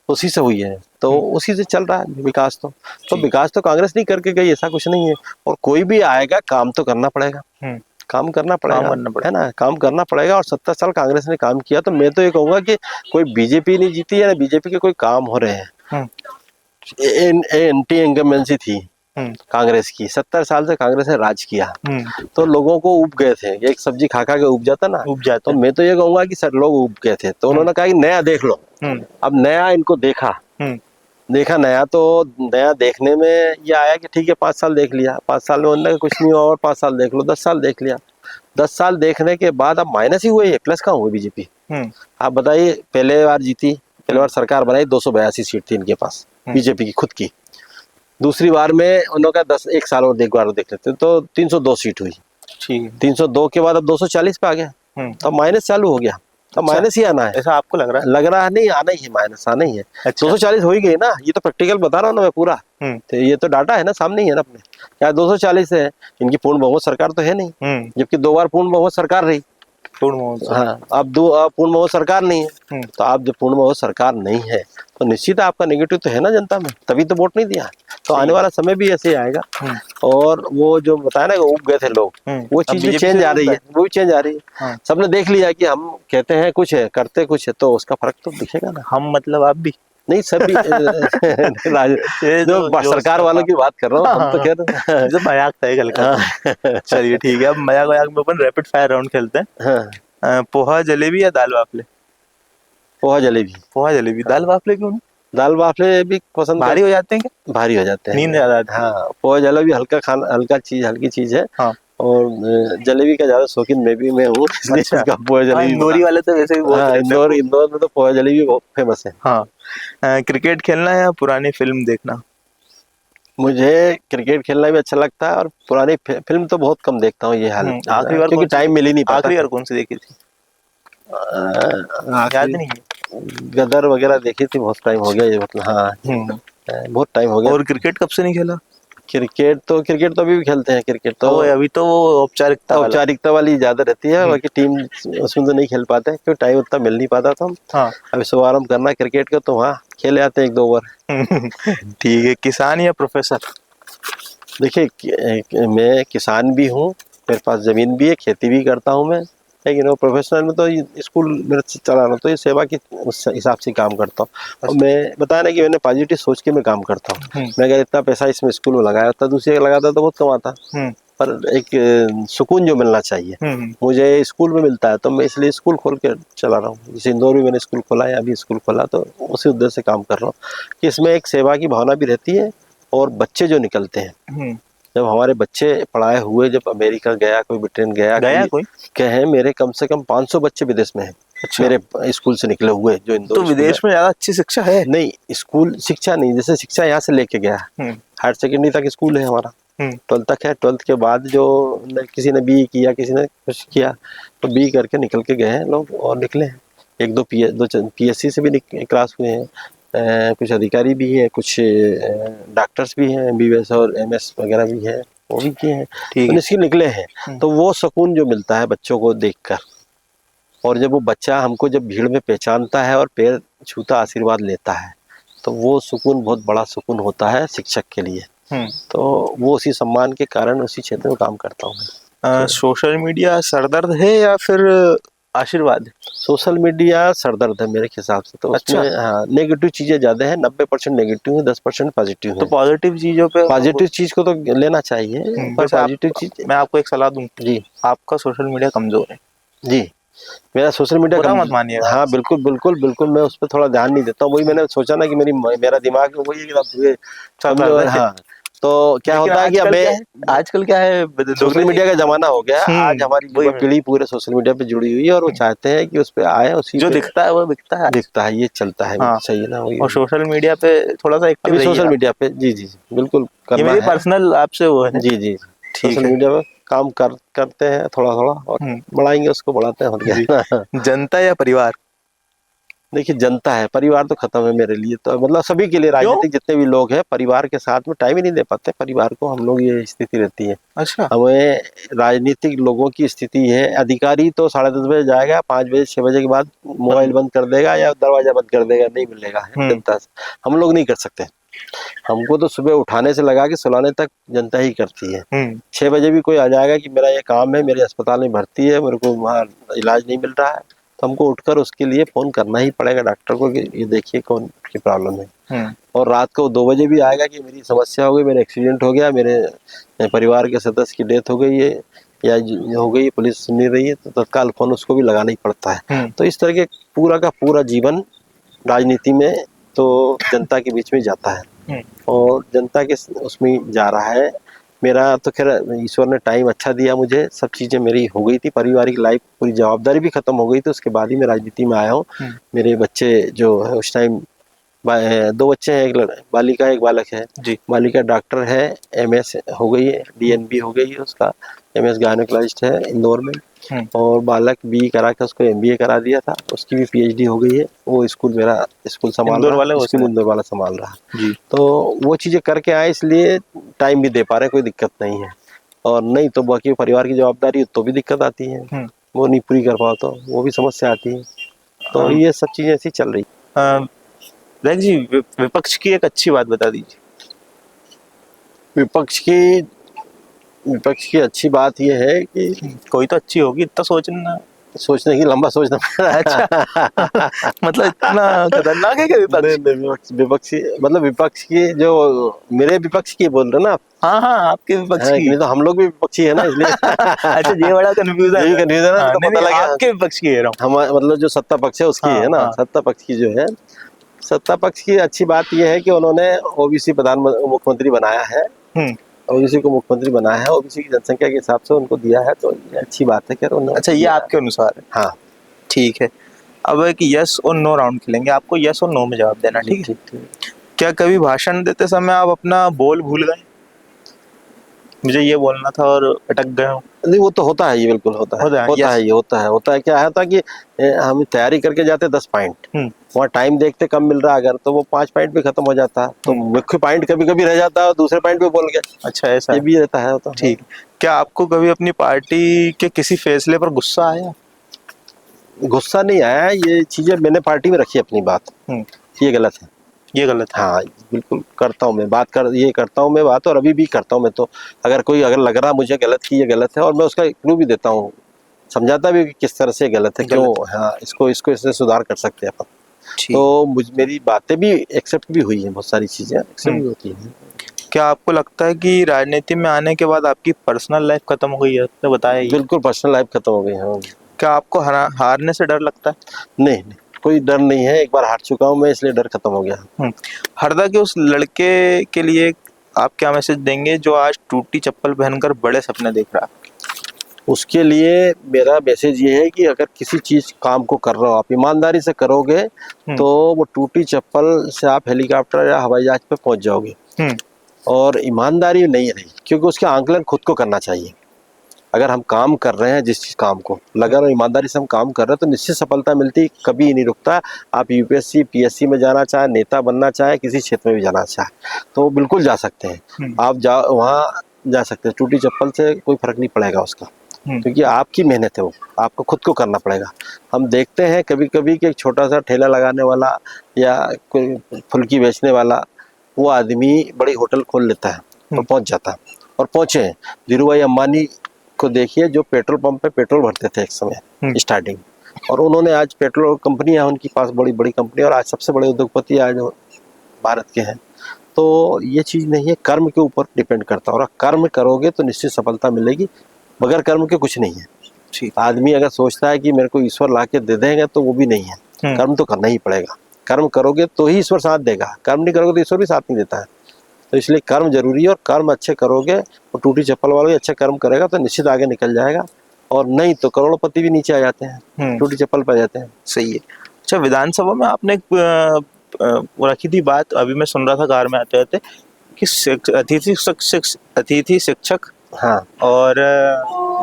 उसी से हुई है, तो उसी से चल रहा है विकास। तो विकास तो कांग्रेस नहीं करके गई, ऐसा कुछ नहीं है। और कोई भी आएगा, काम तो करना पड़ेगा, काम करना पड़ेगा, है ना, काम करना पड़ेगा। और 70 साल कांग्रेस ने काम किया, तो मैं तो ये कहूंगा कि कोई बीजेपी नहीं जीती या बीजेपी के कोई काम हो रहे हैं। एंटी इनकम्बेंसी थी कांग्रेस की, 70 साल से कांग्रेस ने राज किया, तो लोगों को उब गए थे, एक सब्जी खा खा के उब जाता ना, उब जाता। तो मैं तो ये कहूंगा कि सर लोग उब गए थे, तो उन्होंने कहा कि नया देख लो। अब नया इनको देखा नया, तो नया देखने में ये आया कि ठीक है 5 साल देख लिया, 5 साल में उन्होंने कुछ नहीं हुआ, और 5 साल देख लो, 10 साल देख लिया। 10 साल देखने के बाद अब माइनस ही हुए, प्लस कहाँ हुए बीजेपी। आप बताइए, पहले बार जीती, पहले बार सरकार बनाई, 282 सीट थी इनके पास, बीजेपी की खुद की। दूसरी बार में उन्होंने कहा 1 साल और देख लेते, तो 302 सीट हुई। 302 के बाद अब 240 पे आ गया, तो माइनस चालू हो गया। तो माइनस ही आना है, ऐसा आपको लग रहा है? लग रहा है नहीं, आना ही है, माइनस आना ही है। 240 हो ही गई ना, ये तो प्रैक्टिकल बता रहा हूँ ना मैं पूरा, तो ये तो डाटा है ना, सामने ही है ना अपने, क्या 240 है। इनकी पूर्ण बहुमत सरकार तो है नहीं, जबकि 2 बार पूर्ण बहुमत सरकार रही। हाँ, अब पूर्ण बहुमत सरकार नहीं है, तो आप जब पूर्ण बहुमत सरकार नहीं है, तो निश्चित आपका नेगेटिव तो है ना जनता में, तभी तो वोट नहीं दिया। तो आने वाला समय भी ऐसे ही आएगा। और वो जो बताया ना उब गए थे लोग, वो चीज भी चेंज आ रही है, वो भी चेंज आ रही है। सबने देख लिया कि हम कहते हैं कुछ है, करते कुछ है, तो उसका फर्क तो दिखेगा ना। हम मतलब आप भी नहीं, सभी जो सरकार वालों की बात कर रहा हूँ, हम तो कह रहे हैं मजाक था एक हल्का। चलिए ठीक है, अब मजाक में अपन रैपिड फायर राउंड खेलते हैं। पोहा जलेबी या दाल बाफले? पोहा जलेबी। दाल बाफले क्यों नहीं? दाल बाफले भी पसंद, भारी हो जाते हैं क्या? भारी हो जाते हैं, नींद ज्यादा आती है। हाँ, पोहा जलेबी हल्की चीज है। हाँ। और जलेबी का ज्यादा शौकीन मैं हूँ। अच्छा। पोहा जलेबी, इंदौरी वाले तो वैसे भी बहुत, इंदौर में तो पोहा जलेबी बहुत फेमस है। हाँ। क्रिकेट खेलना या पुरानी फिल्म देखना? मुझे क्रिकेट खेलना भी अच्छा लगता है, और पुरानी फिल्म तो बहुत कम देखता हूँ, ये हाल, आखिरी बार क्योंकि टाइम मिल ही नहीं पाता। आखिरी बार कौन सी देखी थी? याद नहीं है। गदर वगैरह देखी थी, बहुत टाइम हो गया ये, मतलब हाँ, बहुत टाइम हो गया। और क्रिकेट कब से नहीं खेला? क्रिकेट तो अभी भी खेलते हैं। क्रिकेट तो अभी तो औपचारिकता वाली ज्यादा रहती है, बाकी टीम उसमें तो नहीं खेल पाते, क्योंकि टाइम उतना मिल नहीं पाता था। हाँ। अभी शुभारंभ करना क्रिकेट का, तो वहाँ खेले आते हैं 1-2 ओवर। ठीक है। किसान या प्रोफेसर? देखिए, मैं किसान भी हूँ, मेरे पास जमीन भी है, खेती भी करता हूँ मैं, लेकिन वो प्रोफेशनल में तो स्कूल मेरा चला रहा हूँ, तो ये सेवा की उस हिसाब से काम करता हूँ। और मैं बताया ना कि मैंने पॉजिटिव सोच के मैं काम करता हूँ। मैं अगर इतना पैसा इसमें स्कूल में लगाया होता, दूसरे जगह लगाता तो बहुत कम आता, पर एक सुकून जो मिलना चाहिए मुझे स्कूल में मिलता है, तो मैं इसलिए स्कूल खोल के चला रहा हूँ। जैसे इंदौर में मैंने स्कूल खोला है, अभी स्कूल खोला, तो उसी उद्देश्य से काम कर रहा हूँ कि इसमें एक सेवा की भावना भी रहती है। और बच्चे जो निकलते हैं, जब हमारे बच्चे पढ़ाए हुए जब अमेरिका गया, कोई ब्रिटेन गया कोई कहे, मेरे कम से कम 500 बच्चे विदेश में हैं। अच्छा। मेरे स्कूल से निकले हुए जो इंदौर। तो विदेश में ज्यादा अच्छी शिक्षा है? नहीं, स्कूल शिक्षा नहीं, जैसे शिक्षा यहाँ से लेके गया, हायर सेकेंडरी तक स्कूल है हमारा, 12 तक है। 12 के बाद जो किसी ने बी किया, किसी ने कुछ किया, तो बी करके निकल के गए हैं लोग, और निकले हैं। 1-2 PSC से भी क्रॉस हुए हैं, कुछ अधिकारी भी हैं, कुछ डॉक्टर्स भी हैं, MBBS और MS वगैरह भी है, वो भी किए हैं, तो इसके निकले हैं। तो वो सुकून जो मिलता है बच्चों को देखकर, और जब वो बच्चा हमको जब भीड़ में पहचानता है और पैर छूता आशीर्वाद लेता है, तो वो सुकून बहुत बड़ा सुकून होता है शिक्षक के लिए। तो वो उसी सम्मान के कारण उसी क्षेत्र में काम करता हूँ। सोशल मीडिया सरदर्द है या फिर आशीर्वाद? सोशल मीडिया सरदर्द है मेरे हिसाब से, तो अच्छा। उसमें हाँ, नेगेटिव चीजें ज्यादा है, 90% नेगेटिव है, 10% पॉजिटिव है। तो पॉजिटिव चीजों पे, पॉजिटिव चीज को तो लेना चाहिए, पर पॉजिटिव चीज। मैं आपको एक सलाह दूं जी, आपका सोशल मीडिया कमजोर है जी, मेरा सोशल मीडिया मत मानिएगा। हाँ, बिल्कुल मैं उस पर थोड़ा ध्यान नहीं देता हूँ। वही मैंने सोचा ना कि मेरा दिमाग में वही है कि हाँ, तो क्या होता है कि आजकल क्या है, सोशल मीडिया का जमाना हो गया। आज हमारी युवा पीढ़ी पूरे सोशल मीडिया पे जुड़ी हुई है, और वो चाहते हैं कि उस पे आए, उसी जो दिखता है वो दिखता है, ये चलता है। हाँ। सही है ना। और सोशल मीडिया पे थोड़ा सा एक्टिव रहिए। सोशल मीडिया पे जी बिल्कुल, ये मेरी पर्सनल आपसे वो है। जी सोशल मीडिया पे काम करते हैं थोड़ा थोड़ा, और बढ़ाएंगे उसको, बढ़ाते हैं, और क्या। जनता या परिवार? देखिए, जनता है, परिवार तो खत्म है मेरे लिए, तो मतलब सभी के लिए, राजनीतिक जितने भी लोग हैं, परिवार के साथ में टाइम ही नहीं दे पाते परिवार को हम लोग, ये स्थिति रहती है। अच्छा। हमें राजनीतिक लोगों की स्थिति है, अधिकारी तो 10:30 बजे जाएगा, 5 बजे 6 बजे के बाद मोबाइल बंद कर देगा या दरवाजा बंद कर देगा, नहीं मिलेगा जनता से। हम लोग नहीं कर सकते, हमको तो सुबह उठाने से लगा के सुलाने तक जनता ही करती है। 6 बजे भी कोई आ जाएगा कि मेरा ये काम है, मेरे अस्पताल में भर्ती है, मेरे को वहाँ इलाज नहीं मिल रहा है, तो हमको उठकर उसके लिए फोन करना ही पड़ेगा डॉक्टर को कि ये देखिए कौन की प्रॉब्लम है। और रात को 2 बजे भी आएगा कि मेरी समस्या हो गई, मेरा एक्सीडेंट हो गया, मेरे परिवार के सदस्य की डेथ हो गई है या हो गई, पुलिस सुन नहीं रही है, तो तत्काल फोन उसको भी लगाना ही पड़ता है। तो इस तरह के पूरा का पूरा जीवन राजनीति में तो जनता के बीच में जाता है, और जनता के उसमें जा रहा है। मेरा तो खैर ईश्वर ने टाइम अच्छा दिया मुझे, सब चीज़ें मेरी हो गई थी, पारिवारिक लाइफ पूरी जवाबदारी भी खत्म हो गई थी, उसके बाद ही मैं राजनीति में आया हूँ। मेरे बच्चे जो है उस टाइम 2 बच्चे हैं, एक बालिका एक बालक है जी। बालिका डॉक्टर है, MS हो गई है, DNB हो गई है उसका, MS गायनेकोलॉजिस्ट है इंदौर में, और बालक BE करा के उसको MBA करा दिया था, उसकी भी PhD हो गई है। वो स्कूल मेरा स्कूल संभाल रहा है, स्कूल इंदौर वाला संभाल रहा है जी। तो वो चीज़ें करके आए, इसलिए टाइम भी दे पा रहे, कोई दिक्कत नहीं है। और नहीं तो बाकी परिवार की जवाबदारी तो भी दिक्कत आती है, वो नहीं पूरी कर पाओ तो वो भी समस्या आती है। तो ये सब चीज़ें ऐसी चल रही है। विधायक जी, विपक्ष की एक अच्छी बात बता दीजिए। विपक्ष की अच्छी बात यह है कि कोई तो अच्छी होगी, इतना सोचने की लंबा सोचना। अच्छा। मतलब इतना खतरनाक है क्या विपक्ष? विपक्ष की जो मेरे विपक्ष की बोल रहे ना आप? हाँ हाँ, आपके विपक्ष की। तो हम लोग भी विपक्षी है ना, इसलिए। अच्छा, ये बड़ा कंफ्यूजन है। पता लगा आपके विपक्ष की हम, मतलब जो सत्ता पक्ष है उसकी है ना, सत्ता पक्ष की जो है, सत्ता पक्ष की अच्छी बात यह है कि उन्होंने OBC मुख्यमंत्री बनाया है, OBC को मुख्यमंत्री बनाया है, OBC की जनसंख्या के हिसाब से उनको दिया है, तो ये अच्छी बात है। क्या अच्छा, ये आपके अनुसार है? हाँ, ठीक है। अब एक यस और नो राउंड खेलेंगे, आपको यस और नो में जवाब देना, ठीक है? क्या कभी भाषण देते समय आप अपना बोल भूल गए, मुझे ये बोलना था और अटक गए हो? नहीं, वो तो होता है, ये बिल्कुल होता है। होता है। क्या होता है कि हम तैयारी करके जाते 10 पॉइंट, वहाँ टाइम देखते कम मिल रहा अगर, तो वो 5 पॉइंट भी खत्म हो जाता है, तो मुख्य पॉइंट कभी कभी रह जाता है और दूसरे पॉइंट पे बोल गए। अच्छा, ऐसा ये भी रहता है। तो ठीक। क्या आपको कभी अपनी पार्टी के किसी फैसले पर गुस्सा आया? गुस्सा नहीं आया, ये चीजें मैंने पार्टी में रखी अपनी बात, ये गलत है, ये गलत है। हाँ, बिल्कुल करता हूँ मैं बात, ये करता हूँ मैं बात, और अभी भी करता हूँ मैं। तो अगर लग रहा मुझे गलत की ये गलत है, और मैं उसका क्लू भी देता हूँ, समझाता भी किस तरह से गलत है, क्यों, हाँ, इसको इससे सुधार कर सकते हैं अपन। तो मेरी बातें भी एक्सेप्ट भी हुई है, बहुत सारी चीजें एक्सेप्ट भी होती हैं। क्या आपको लगता है कि राजनीति में आने के बाद आपकी पर्सनल लाइफ खत्म हो गई है? तो बताइए। बिल्कुल, पर्सनल लाइफ खत्म हो गई है। क्या आपको हारने से डर लगता है? नहीं, कोई डर नहीं है, एक बार हार चुका हूँ मैं, इसलिए डर खत्म हो गया। हरदा के उस लड़के के लिए आप क्या मैसेज देंगे जो आज टूटी चप्पल पहनकर बड़े सपने देख रहा है? उसके लिए मेरा मैसेज ये है कि अगर किसी चीज काम को कर रहे हो, आप ईमानदारी से करोगे, तो वो टूटी चप्पल से आप हेलीकॉप्टर या हवाई जहाज पे पहुंच जाओगे। और ईमानदारी नहीं रही, क्योंकि उसके आंकलन खुद को करना चाहिए। अगर हम काम कर रहे हैं, जिस काम को लगन और ईमानदारी से हम काम कर रहे हैं, तो निश्चित सफलता मिलती, कभी नहीं रुकता। आप UPSC PSC में जाना चाहे, नेता बनना चाहे, किसी क्षेत्र में भी जाना चाहे, तो बिल्कुल जा सकते हैं। आप वहाँ जा सकते हैं, टूटी चप्पल से कोई फर्क नहीं पड़ेगा उसका, क्योंकि आपकी मेहनत है, वो आपको खुद को करना पड़ेगा। हम देखते हैं कभी कभी कि एक छोटा सा ठेला लगाने वाला या कोई फुल्की बेचने वाला, वो आदमी बड़ी होटल खोल लेता है और पहुंच जाता है, और पहुंचे हैं। धीरूभाई अंबानी को देखिए, जो पेट्रोल पंप पे पेट्रोल भरते थे एक समय स्टार्टिंग, और उन्होंने आज पेट्रोल कंपनियां उनके पास, बड़ी बड़ी कंपनी, और आज सबसे बड़े उद्योगपति आज भारत के हैं। तो ये चीज़ नहीं है, कर्म के ऊपर डिपेंड करता है, और कर्म करोगे तो निश्चित सफलता मिलेगी, बगैर कर्म के कुछ नहीं है। आदमी अगर सोचता है कि मेरे को ईश्वर ला के दे देंगे, तो वो भी नहीं है, कर्म तो करना ही पड़ेगा। कर्म करोगे तो ही ईश्वर साथ देगा, कर्म नहीं करोगे तो ईश्वर भी साथ नहीं देता है। तो इसलिए कर्म जरूरी है, और कर्म अच्छे करोगे, और टूटी चप्पल वाला भी अच्छे कर्म करेगा तो निश्चित आगे निकल जाएगा, और नहीं तो करोड़पति भी नीचे आ जाते हैं, टूटी चप्पल पे आ जाते हैं। सही है। अच्छा, विधानसभा में आपने रखी थी बात, अभी मैं सुन रहा था कार में आते आते, कि अतिथि शिक्षक हाँ, और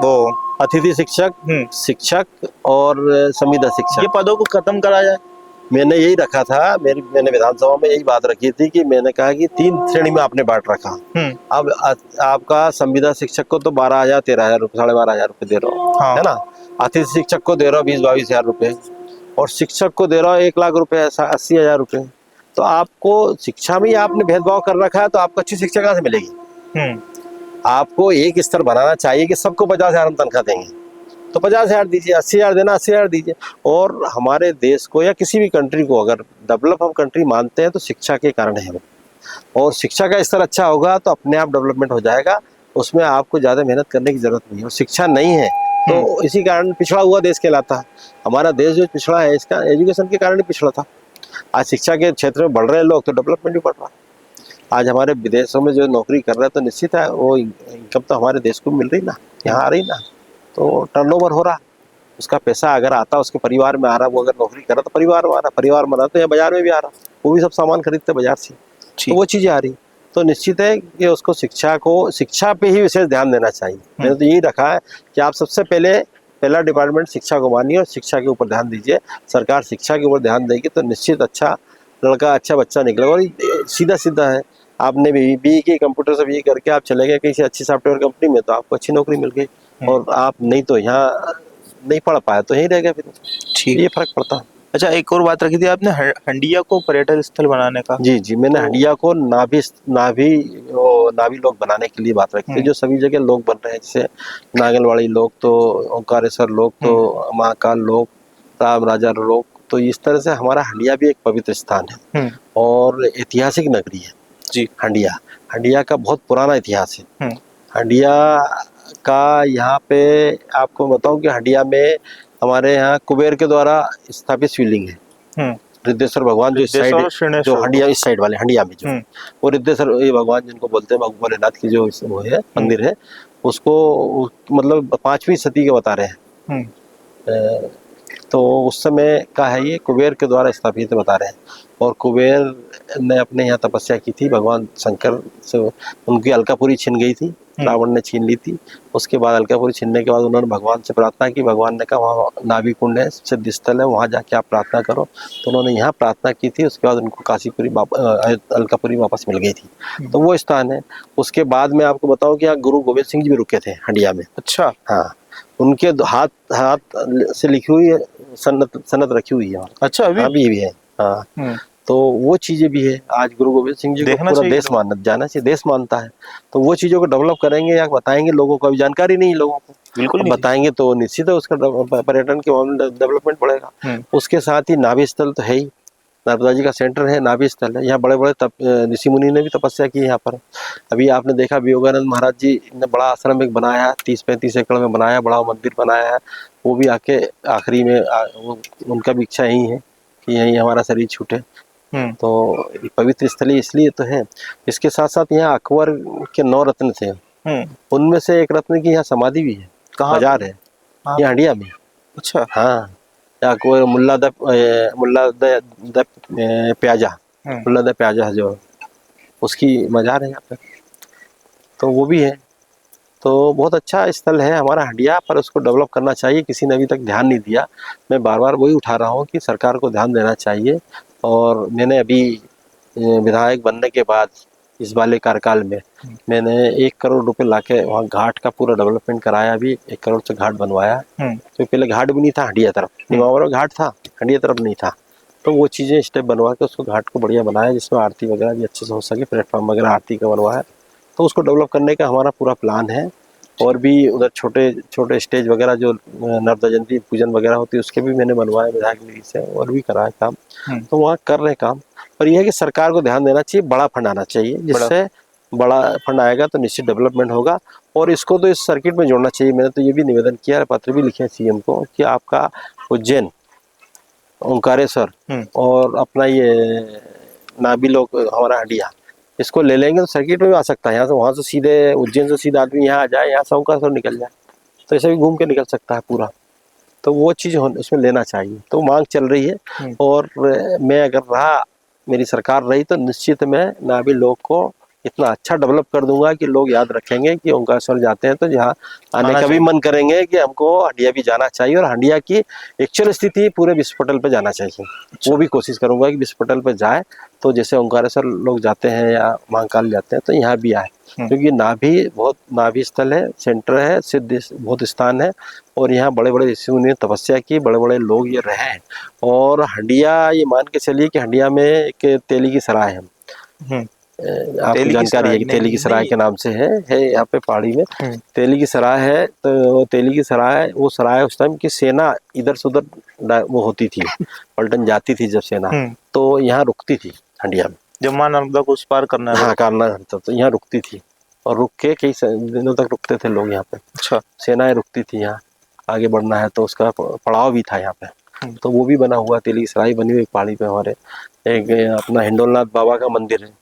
वो अतिथि शिक्षक, शिक्षक और संविदा ये शिक्षक, पदों को खत्म करा जाए। मैंने यही रखा था। मैंने विधानसभा में यही बात रखी थी कि मैंने कहा कि 3 श्रेणी में आपने बांट रखा। अब आपका संविदा शिक्षक को तो 12,000 13,000 रुपये, 12,500 रुपये दे रहे हो, हाँ। है ना। अतिथि शिक्षक को दे रहा हो 20-22,000 रुपये, और शिक्षक को दे रहा हो 1 लाख रुपये, 80,000 रुपये। तो आपको शिक्षा में ही आपने भेदभाव कर रखा है, तो आपको अच्छी शिक्षा कहाँ से मिलेगी? आपको एक स्तर बनाना चाहिए कि सबको 50,000 हम तनख्वाह देंगे, तो 50,000 दीजिए, 80,000 देना 80,000 दीजिए। और हमारे देश को या किसी भी कंट्री को अगर डेवलप हम कंट्री मानते हैं तो शिक्षा के कारण है, और शिक्षा का स्तर अच्छा होगा तो अपने आप डेवलपमेंट हो जाएगा, उसमें आपको ज़्यादा मेहनत करने की जरूरत नहीं है। और शिक्षा नहीं है तो इसी कारण पिछड़ा हुआ देश कहलाता है। हमारा देश जो पिछड़ा है इसका एजुकेशन के कारण ही पिछड़ा था। आज शिक्षा के क्षेत्र में बढ़ रहे हैं लोग तो डेवलपमेंट भी बढ़ रहा है। आज हमारे विदेशों में जो नौकरी कर रहे हैं तो निश्चित है वो इनकम तो हमारे देश को मिल रही ना, यहाँ आ रही ना, तो टर्नओवर हो रहा, उसका पैसा अगर आता उसके परिवार में आ रहा, वो अगर नौकरी कर रहा तो परिवार में आ रहा, परिवार में रहा तो यहाँ बाजार में भी आ रहा, वो भी सब सामान खरीदते बाजार से, तो वो चीज़ें आ रही। तो निश्चित है कि उसको शिक्षा पे ही विशेष ध्यान देना चाहिए। मैंने तो यही रखा है कि आप सबसे पहला डिपार्टमेंट शिक्षा को मानिए और शिक्षा के ऊपर ध्यान दीजिए। सरकार शिक्षा के ऊपर ध्यान देगी तो निश्चित अच्छा लड़का, अच्छा बच्चा निकलेगा। और सीधा सीधा है, आपने बी की कंप्यूटर से बी करके आप चले गए किसी अच्छी सॉफ्टवेयर कंपनी में तो आपको अच्छी नौकरी मिल गई, और आप नहीं तो यहाँ नहीं पढ़ पाया तो यहीं रह गया फिर। ठीक, ये फर्क पड़ता है। अच्छा, एक और बात रखी थी आपने हंडिया को पर्यटन स्थल बनाने का। जी, मैंने हंडिया को नाभी लोग बनाने के लिए बात रखी थी। जो सभी जगह लोग बन रहे हैं, जैसे नागलवाड़ी लोग, तो ओंकारेश्वर लोग, तो महाकाल लोग, राम राजा लोग, तो इस तरह से हमारा हंडिया भी एक पवित्र स्थान है और ऐतिहासिक नगरी है जी। हंडिया का बहुत पुराना इतिहास है। हंडिया का यहाँ पे आपको बताऊं कि हंडिया में हमारे यहाँ कुबेर के द्वारा स्थापित शिवलिंग है। रिद्धेश्वर भगवान जो इस साइड, जो हंडिया इस साइड वाले हंडिया में जो वो रिद्धेश्वर ये भगवान जिनको बोलते हैं भोलेनाथ की जो वो है मंदिर है, उसको मतलब 5वीं सदी के बता रहे हैं। तो उस समय का है, ये कुबेर के द्वारा स्थापित बता रहे हैं। और कुबेर ने अपने यहाँ तपस्या की थी, भगवान शंकर से उनकी अलकापुरी छिन गई थी, रावण ने छीन ली थी। उसके बाद अलकापुरी छीनने के बाद उन्होंने भगवान से प्रार्थना की। भगवान ने कहा वहाँ नाभि कुंड है, सिद्ध स्थल है, वहाँ जाके आप प्रार्थना करो। तो उन्होंने यहाँ प्रार्थना की थी। उसके बाद उनको काशीपुरी अलकापुरी वापस मिल गई थी, तो वो स्थान है। उसके बाद में आपको बताऊँ कि यहाँ गुरु गोविंद सिंह जी भी रुके थे हंडिया में। अच्छा, हाँ, उनके हाथ से लिखी हुई सनद रखी हुई है। अच्छा, अभी भी है। हाँ, तो वो चीजें भी है। आज गुरु गोविंद सिंह जी को पूरा देश जाना चाहिए, देश मानता है। तो वो चीजों को डेवलप करेंगे या बताएंगे लोगों को, अभी जानकारी नहीं है लोगों को, बिल्कुल बताएंगे तो निश्चित है उसका पर्यटन के डेवलपमेंट बढ़ेगा। उसके साथ ही नाभि स्थल तो है ही, नर्मदा जी का सेंटर है, नाभि स्थल है। यहाँ बड़े बड़े ऋषि मुनि ने भी तपस्या की है यहाँ पर। अभी आपने देखा योगानंद महाराज जी ने बड़ा आश्रम एक बनाया है, 30-35 एकड़ में बनाया, बड़ा मंदिर बनाया है। वो भी आके आखिरी में उनका भी इच्छा यही है कि यही हमारा शरीर छूटे। तो पवित्र स्थली इसलिए तो है। इसके साथ साथ यहाँ अकबर के 9 रत्न थे, उनमें से एक रत्न की यहाँ समाधि भी है, बाजार है यहाँ हंडिया में। अच्छा, हाँ, कोई मुल्ला द प्याजा जो उसकी मजार है यहाँ पे, तो वो भी है। तो बहुत अच्छा स्थल है हमारा हंडिया, पर उसको डेवलप करना चाहिए, किसी ने अभी तक ध्यान नहीं दिया। मैं बार बार वही उठा रहा हूँ कि सरकार को ध्यान देना चाहिए। और मैंने अभी विधायक बनने के बाद इस वाले कार्यकाल में मैंने 1 करोड़ रुपए लाके वहाँ घाट का पूरा डेवलपमेंट कराया। अभी 1 करोड़ से घाट बनवाया। तो पहले घाट भी नहीं था हंडिया तरफ, निमावर घाट था, हंडिया तरफ नहीं था। तो वो चीज़ें स्टेप बनवा के उसको घाट को बढ़िया बनाया, जिसमें आरती वगैरह भी अच्छे से हो सके, प्लेटफॉर्म वगैरह आरती का बनवाया। तो उसको डेवलप करने का हमारा पूरा प्लान है। और भी उधर छोटे छोटे स्टेज वगैरह जो नर्मदा जयंती पूजन वगैरह होती है उसके भी मैंने बनवाए विधायक निधि से, और भी कराया काम। तो वहाँ कर रहे काम। पर यह है कि सरकार को ध्यान देना चाहिए, बड़ा फंड आना चाहिए, जिससे बड़ा फंड आएगा तो निश्चित डेवलपमेंट होगा। और इसको तो इस सर्किट में जोड़ना चाहिए। मैंने तो ये भी निवेदन किया, पत्र भी लिखे सीएम को कि आपका उज्जैन, ओंकारेश्वर और अपना ये नाभि लोग हमारा हंडिया, इसको ले लेंगे तो सर्किट में भी आ सकता है। यहाँ से वहाँ से सीधे उज्जैन से सीधा आदमी यहाँ आ जाए, यहाँ से ओंकारेश्वर निकल जाए, तो ऐसे भी घूम के निकल सकता है पूरा। तो वो चीज़ उसमें लेना चाहिए। तो मांग चल रही है। और मैं अगर मेरी सरकार रही तो निश्चित मैं नाभि लोग को इतना अच्छा डेवलप कर दूंगा कि लोग याद रखेंगे कि ओंकारेश्वर जाते हैं तो यहाँ आने आना का भी चाहिए। मन करेंगे कि हमको हंडिया भी जाना चाहिए, और हंडिया की एक्चुअल स्थिति पूरे विश्व पटल पे जाना चाहिए। वो भी कोशिश करूंगा कि विश्व पटल पे जाए, तो जैसे ओंकारेश्वर लोग जाते हैं या महाकाल जाते हैं तो यहाँ भी आए, क्योंकि नाभि बहुत नाभि स्थल है, सेंटर है, सिद्ध बहुत स्थान है, और यहाँ बड़े बड़े ऋषियों ने तपस्या की, बड़े बड़े लोग ये रहे हैं। और हंडिया, ये मान के चलिए कि हंडिया में एक तेली की सराय है, आपको तेली की जानकारी है सराय कि तेली की नहीं सराय नहीं। के नाम से है यहाँ पे पहाड़ी में तेली की सराय है। तो तेली की सराय, वो सराय उस टाइम की सेना इधर से उधर वो होती थी, पलटन जाती थी जब सेना, तो यहाँ रुकती थी हंडिया में, जब मां नर्मदा को उस पार करना है। हाँ करना था तो यहाँ रुकती थी, और रुक के कई दिनों तक रुकते थे लोग यहाँ पे। अच्छा। सेनाएं रुकती थी यहाँ, आगे बढ़ना है तो उसका पड़ाव भी था यहाँ पे। तो वो भी बना हुआ, तेली की सराय बनी हुई पहाड़ी पे हमारे। एक अपना हिंडोलनाथ बाबा का मंदिर है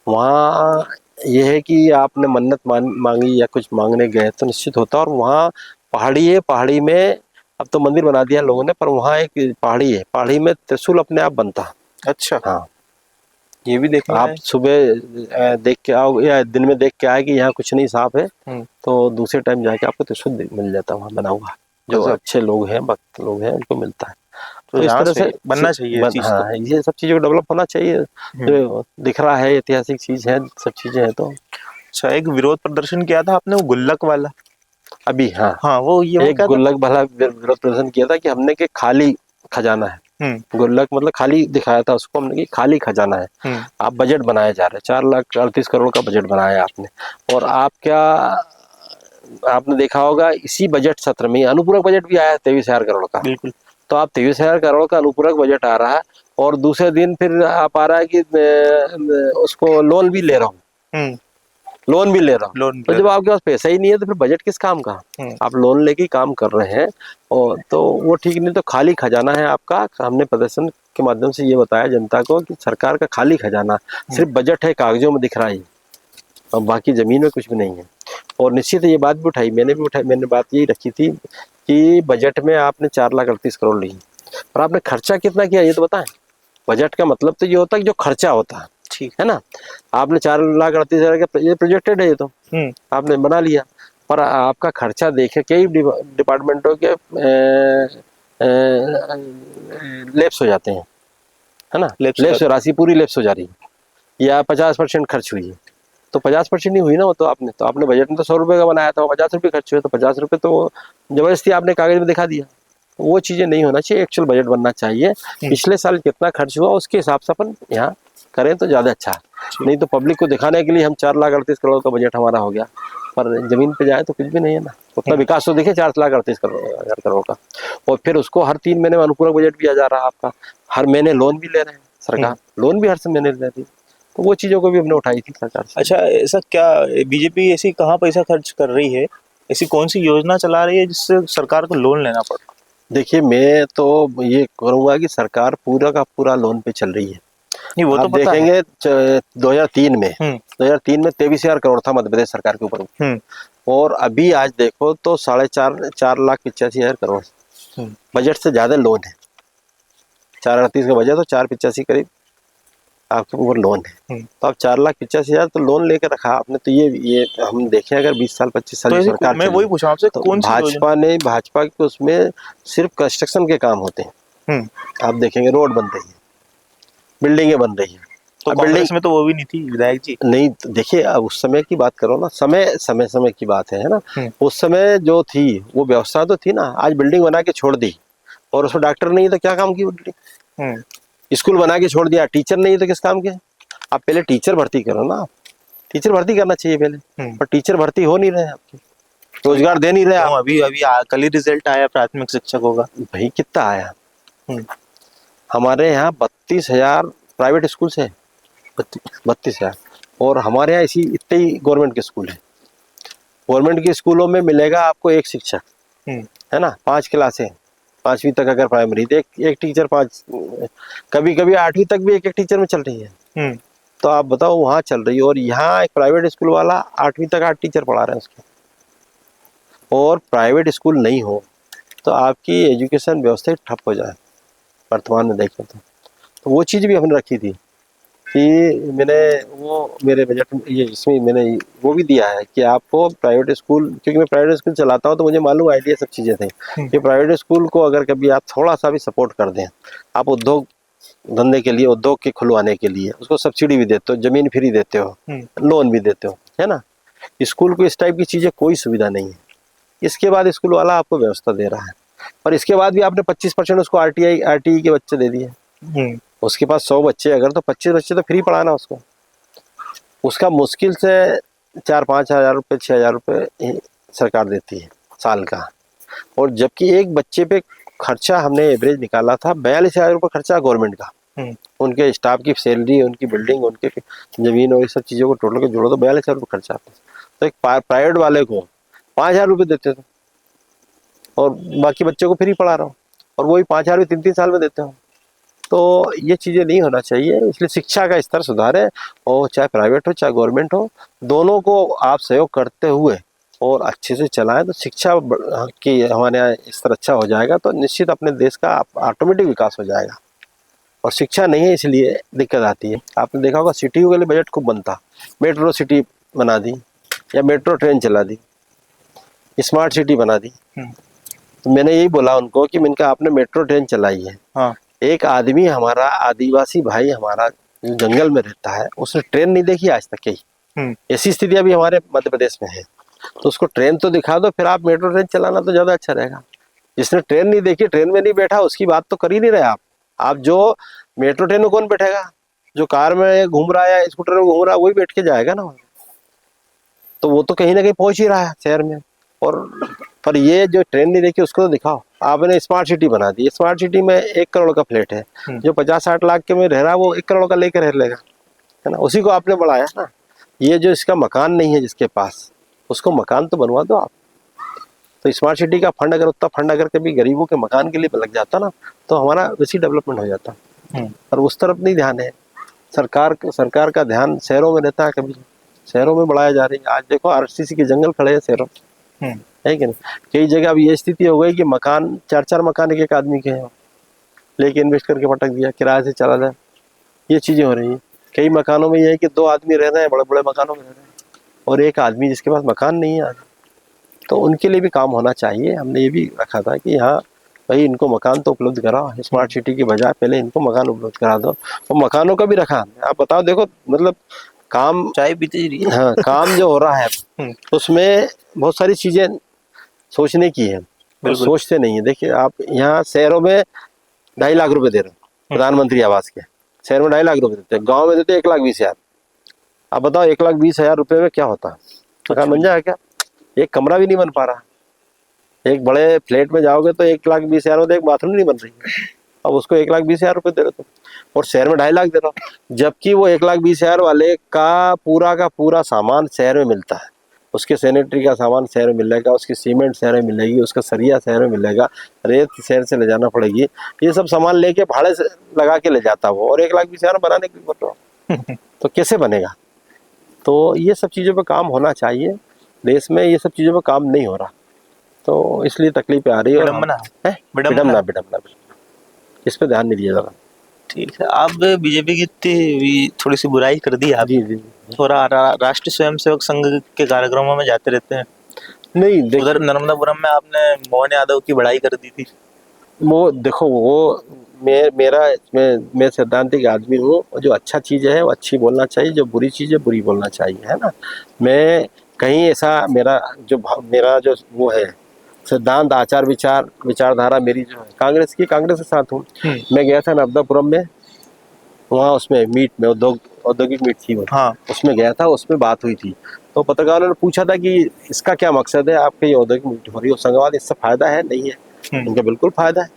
वहाँ, ये है कि आपने मन्नत मांगी या कुछ मांगने गए तो निश्चित होता है। और वहाँ पहाड़ी है, पहाड़ी में अब तो मंदिर बना दिया लोगों ने, पर वहाँ एक पहाड़ी है, पहाड़ी में त्रिशूल अपने आप बनता है। अच्छा, हाँ, ये भी देखना आप है। सुबह देख के आओ या दिन में देख के आए कि यहाँ कुछ नहीं साफ है, तो दूसरे टाइम जाके आपको त्रिशूल मिल जाता है वहाँ बना हुआ, जो अच्छे लोग हैं, भक्त लोग हैं, उनको मिलता है। तो इस तरह से बनना चाहिए चीज तो। हाँ, ये सब चीज़ों को डेवलप होना चाहिए, जो दिख रहा है ऐतिहासिक चीज है, सब चीजें हैं। तो अच्छा, एक विरोध प्रदर्शन किया था आपने, वो गुल्लक वाला। अभी हाँ, हाँ, वो ये एक क्या था? गुल्लक वाला विरोध प्रदर्शन किया था कि हमने के खाली खजाना है, गुल्लक मतलब खाली दिखाया था उसको हमने कि खाली खजाना है। आप बजट बनाए जा रहे हैं, 4,38 करोड़ का बजट बनाया है आपने, और आप क्या, आपने देखा होगा इसी बजट सत्र में अनुपूरक बजट भी आया है 23,000 करोड़ का। बिल्कुल। तो आप 23,000 करोड़ का अनुपूरक बजट आ रहा है, और दूसरे दिन फिर आप आ रहा है कि उसको लोन भी ले रहा हूँ, लोन भी ले रहा हूँ। तो जब आपके पास पैसा ही नहीं है तो फिर बजट किस काम का? आप लोन लेके काम कर रहे हैं, और तो वो ठीक नहीं। तो खाली खजाना है आपका। हमने प्रदर्शन के माध्यम से ये बताया जनता को कि सरकार का खाली खजाना, सिर्फ बजट है, कागजों में दिख रहा है, और बाकी जमीन में कुछ भी नहीं है। और निश्चित ये बात भी उठाई, मैंने भी उठाई, मैंने बात यही रखी थी कि बजट में आपने 4,38 करोड़ ली, पर आपने खर्चा कितना किया ये तो बताएं। बजट का मतलब तो ये होता है कि जो खर्चा होता है, ठीक है ना। आपने 4,38,000 का ये प्रोजेक्टेड है, ये तो आपने बना लिया, पर आपका खर्चा देखे कई डिपार्टमेंटों के लैप्स हो जाते हैं, है ना। लैप्स राशि पूरी लैप्स हो जा रही है, या 50% खर्च हुई है, तो 50% ही हुई ना वो। तो आपने बजट में तो 100 रुपए का बनाया था, 50 रुपए खर्च हुए, तो 50 रुपए तो जबरदस्ती आपने कागज में दिखा दिया। वो चीजें नहीं होना चाहिए, एक्चुअल बजट बनना चाहिए। पिछले साल कितना खर्च हुआ उसके हिसाब से अपन यहाँ करें तो ज्यादा अच्छा है। नहीं तो पब्लिक को दिखाने के लिए हम 4,38 करोड़ का बजट हमारा हो गया, पर जमीन पे जाए तो कुछ भी नहीं है ना। उतना विकास तो दिखे 4,38,000 करोड़ का, और फिर उसको हर 3 महीने में अनुपूरक बजट दिया जा रहा है आपका, हर महीने लोन भी ले रहे हैं सरकार, लोन भी हर महीने ले रही है। तो वो चीजों को भी हमने उठाई थी सरकार से। अच्छा, ऐसा क्या बीजेपी ऐसी कहाँ पैसा खर्च कर रही है, ऐसी कौन सी योजना चला रही है जिससे सरकार को लोन लेना पड़? देखिए, मैं तो ये करूंगा कि सरकार पूरा का पूरा लोन पे चल रही है। नहीं, वो आप तो पता देखेंगे 2003 में 23,000 करोड़ था मध्य प्रदेश सरकार के ऊपर, और अभी आज देखो तो 4,85,000 करोड़ बजट से ज्यादा लोन है। 4,38 का बजट तो 4,85 करीब आपके ऊपर लोन है। तो आप 4,85,000 तो लोन लेकर रखा आपने। तो ये हम देखें अगर 20 साल 25 साल तो की सरकार मैं वही पूछा आपसे, तो कौन सी भाजपा के उसमें सिर्फ कंस्ट्रक्शन के काम होते हैं। आप देखेंगे रोड बन रही है, बिल्डिंगें बन रही है। तो कांग्रेस में तो वो भी नहीं थी विधायक जी। नहीं, देखिए अब उस समय की बात करो ना, समय की बात है ना। उस समय जो थी वो व्यवस्था तो थी ना। आज बिल्डिंग बना के छोड़ दी और उसमें डॉक्टर नहीं तो क्या काम की बिल्डिंग, स्कूल बना के छोड़ दिया, टीचर नहीं तो किस काम के। आप पहले टीचर भर्ती करो ना, टीचर भर्ती करना चाहिए पहले, पर टीचर भर्ती हो नहीं रहे, आपके रोजगार दे नहीं रहे आप। अभी कल ही रिजल्ट आया प्राथमिक शिक्षकों का, भाई कितना आया? हमारे यहाँ 32,000 प्राइवेट स्कूल है, 32,000, और हमारे यहाँ इसी इतने ही गवर्नमेंट के स्कूल है। गवर्नमेंट के स्कूलों में मिलेगा आपको एक शिक्षक, है ना, 5 क्लासें, 5वीं तक अगर प्राइमरी तो एक टीचर, 5 कभी कभी 8वीं तक भी एक टीचर में चल रही है। तो आप बताओ वहाँ चल रही है, और यहाँ एक प्राइवेट स्कूल वाला 8वीं तक 8 टीचर पढ़ा रहे हैं उसके। और प्राइवेट स्कूल नहीं हो तो आपकी एजुकेशन व्यवस्था ठप हो जाए वर्तमान में देखें तो वो चीज़ भी हमने रखी थी कि मैंने वो मेरे बजट में ये इसमें मैंने वो भी दिया है कि आपको प्राइवेट स्कूल, क्योंकि मैं प्राइवेट स्कूल चलाता हूँ तो मुझे मालूम आइडिया सब चीज़ें थे कि प्राइवेट स्कूल को अगर कभी आप थोड़ा सा भी सपोर्ट कर दें, आप उद्योग धंधे के लिए, उद्योग के खुलवाने के लिए उसको सब्सिडी भी देते हो, जमीन फ्री देते हो, लोन भी देते हो, है ना। स्कूल को इस टाइप की चीज़ें कोई सुविधा नहीं है। इसके बाद स्कूल वाला आपको व्यवस्था दे रहा है, और इसके बाद भी आपने 25% उसको आरटीई के बच्चे दे दिए। उसके पास 100 बच्चे अगर, तो 25 बच्चे तो फ्री पढ़ाना उसको। उसका मुश्किल से 4-5 हज़ार रुपये, 6 हज़ार रुपये सरकार देती है साल का, और जबकि एक बच्चे पे खर्चा हमने एवरेज निकाला था 42,000 रुपये खर्चा गवर्नमेंट का। उनके स्टाफ की सैलरी, उनकी बिल्डिंग, उनके जमीन और ये सब चीज़ों को टोटल के जोड़ो तो 42,000 रुपये खर्चा आता है। तो एक प्राइवेट वाले को 5,000 रुपये देते थे और बाकी बच्चों को फ्री पढ़ा रहा हूँ, और वही 5,000 भी 3-3 साल में देते हो। तो ये चीज़ें नहीं होना चाहिए, इसलिए शिक्षा का स्तर सुधारे, और चाहे प्राइवेट हो चाहे गवर्नमेंट हो, दोनों को आप सहयोग करते हुए और अच्छे से चलाएं, तो शिक्षा की हमारे यहाँ स्तर अच्छा हो जाएगा, तो निश्चित अपने देश का ऑटोमेटिक विकास हो जाएगा। और शिक्षा नहीं है इसलिए दिक्कत आती है। आपने देखा होगा सिटियों के लिए बजट खूब बनता, मेट्रो सिटी बना दी या मेट्रो ट्रेन चला दी, स्मार्ट सिटी बना दी। तो मैंने यही बोला उनको कि मैंने कहा आपने मेट्रो ट्रेन चलाई है, हाँ। एक आदमी हमारा, आदिवासी भाई हमारा जो जंगल में रहता है, उसने ट्रेन नहीं देखी आज तक कहीं। ऐसी स्थिति अभी हमारे मध्य प्रदेश में है, तो उसको ट्रेन तो दिखा दो, फिर आप मेट्रो ट्रेन चलाना तो ज्यादा अच्छा रहेगा। जिसने ट्रेन नहीं देखी, ट्रेन में नहीं बैठा, उसकी बात तो कर ही नहीं रहे आप जो मेट्रो ट्रेन में कौन बैठेगा? जो कार में घूम रहा है या स्कूटर में घूम रहा है वही बैठ के जाएगा ना, तो वो तो कहीं ना कहीं पहुंच ही रहा है शहर में। और पर ये जो ट्रेन नहीं देखी उसको तो दिखाओ। आपने स्मार्ट सिटी बना दी, स्मार्ट सिटी में 1 करोड़ का फ्लैट है, जो 50-60 लाख के में रह रहा है वो 1 करोड़ का लेकर रह लेगा, है ना, उसी को आपने बढ़ाया ना। ये जो इसका मकान नहीं है जिसके पास, उसको मकान तो बनवा दो आप। तो स्मार्ट सिटी का फंड, अगर उतना फंड अगर कभी गरीबों के मकान के लिए लग जाता ना, तो हमारा वैसी डेवलपमेंट हो जाता। पर उस तरफ नहीं ध्यान है। सरकार का ध्यान शहरों में रहता है, कभी शहरों में बढ़ाया जा रही है। आज देखो आरसीसी के जंगल खड़े हैं शहरों, है कि नहीं। कई जगह अब ये स्थिति हो गई कि मकान 4-4 मकान एक आदमी के हैं, लेके इन्वेस्ट करके पटक दिया, किराए से चला जाए, ये चीजें हो रही है। कई मकानों में ये है कि 2 आदमी रह रहे हैं, बड़े बड़े मकानों में रह रहे हैं, और एक आदमी जिसके पास मकान नहीं है आज, तो उनके लिए भी काम होना चाहिए। हमने ये भी रखा था कि हाँ भाई इनको मकान तो उपलब्ध कराओ, स्मार्ट सिटी की बजाय पहले इनको मकान उपलब्ध करा दो। और मकानों का भी रखा, आप बताओ, देखो मतलब काम चाय पीती रही है। हाँ, काम जो हो रहा है उसमें बहुत सारी चीजें सोचने की है, तो सोचते नहीं है। देखिए आप यहाँ शहरों में 2.5 लाख रुपए दे रहे हो प्रधानमंत्री आवास के, शहर में 2.5 लाख रुपए देते हैं, गाँव में देते 1,20,000। आप बताओ 1,20,000 रुपए में क्या होता है? मकान बन जाएगा क्या? एक कमरा भी नहीं बन पा रहा। एक बड़े फ्लैट में जाओगे तो 1,20,000 में एक बाथरूम नहीं बन रही है, अब उसको 1,20,000 रुपए दे रहे हो, और शहर में 2.5 लाख दे रहा हो, जबकि वो 1,20,000 वाले का पूरा सामान शहर में मिलता है। उसके सैनिटरी का सामान शहर में मिलेगा, उसकी सीमेंट शहर में मिलेगी, उसका सरिया शहर में मिलेगा, रेत शहर से ले जाना पड़ेगी, ये सब सामान लेके भाड़े से लगा के ले जाता वो, और 1,20,000 बनाने के लिए बोल रहा हूँ तो कैसे बनेगा? तो ये सब चीज़ों पर काम होना चाहिए। देश में ये सब चीज़ों पर काम नहीं हो रहा, तो इसलिए तकलीफें आ रही है। विडम्बना इस पे ध्यान नहीं दिया जा रहा। ठीक है, आप बीजेपी की इतनी थोड़ी सी बुराई कर दी आप। जी जी। थोड़ा राष्ट्रीय स्वयंसेवक संघ के कार्यक्रमों में जाते रहते हैं। नहीं, उधर नर्मदापुरम में आपने मोहन यादव की बड़ाई कर दी थी। वो देखो, वो मैं सैद्धांतिक आदमी हूँ, जो अच्छा चीज़ है वो अच्छी बोलना चाहिए, जो बुरी चीज़ है बुरी बोलना चाहिए, है ना। मैं कहीं ऐसा मेरा जो वो है सिद्धांत, आचार विचारधारा मेरी जो है कांग्रेस के साथ हूँ। मैं गया था नर्मदापुरम में, वहाँ उसमें मीट में औद्योगिक मीट थी वो, हाँ। उसमें गया था, उसमें बात हुई थी, तो पत्रकारों ने पूछा था कि इसका क्या मकसद है, आपके ये औद्योगिक मीट हो रही है संघवाद, इससे फायदा है नहीं है? उनका बिल्कुल फायदा है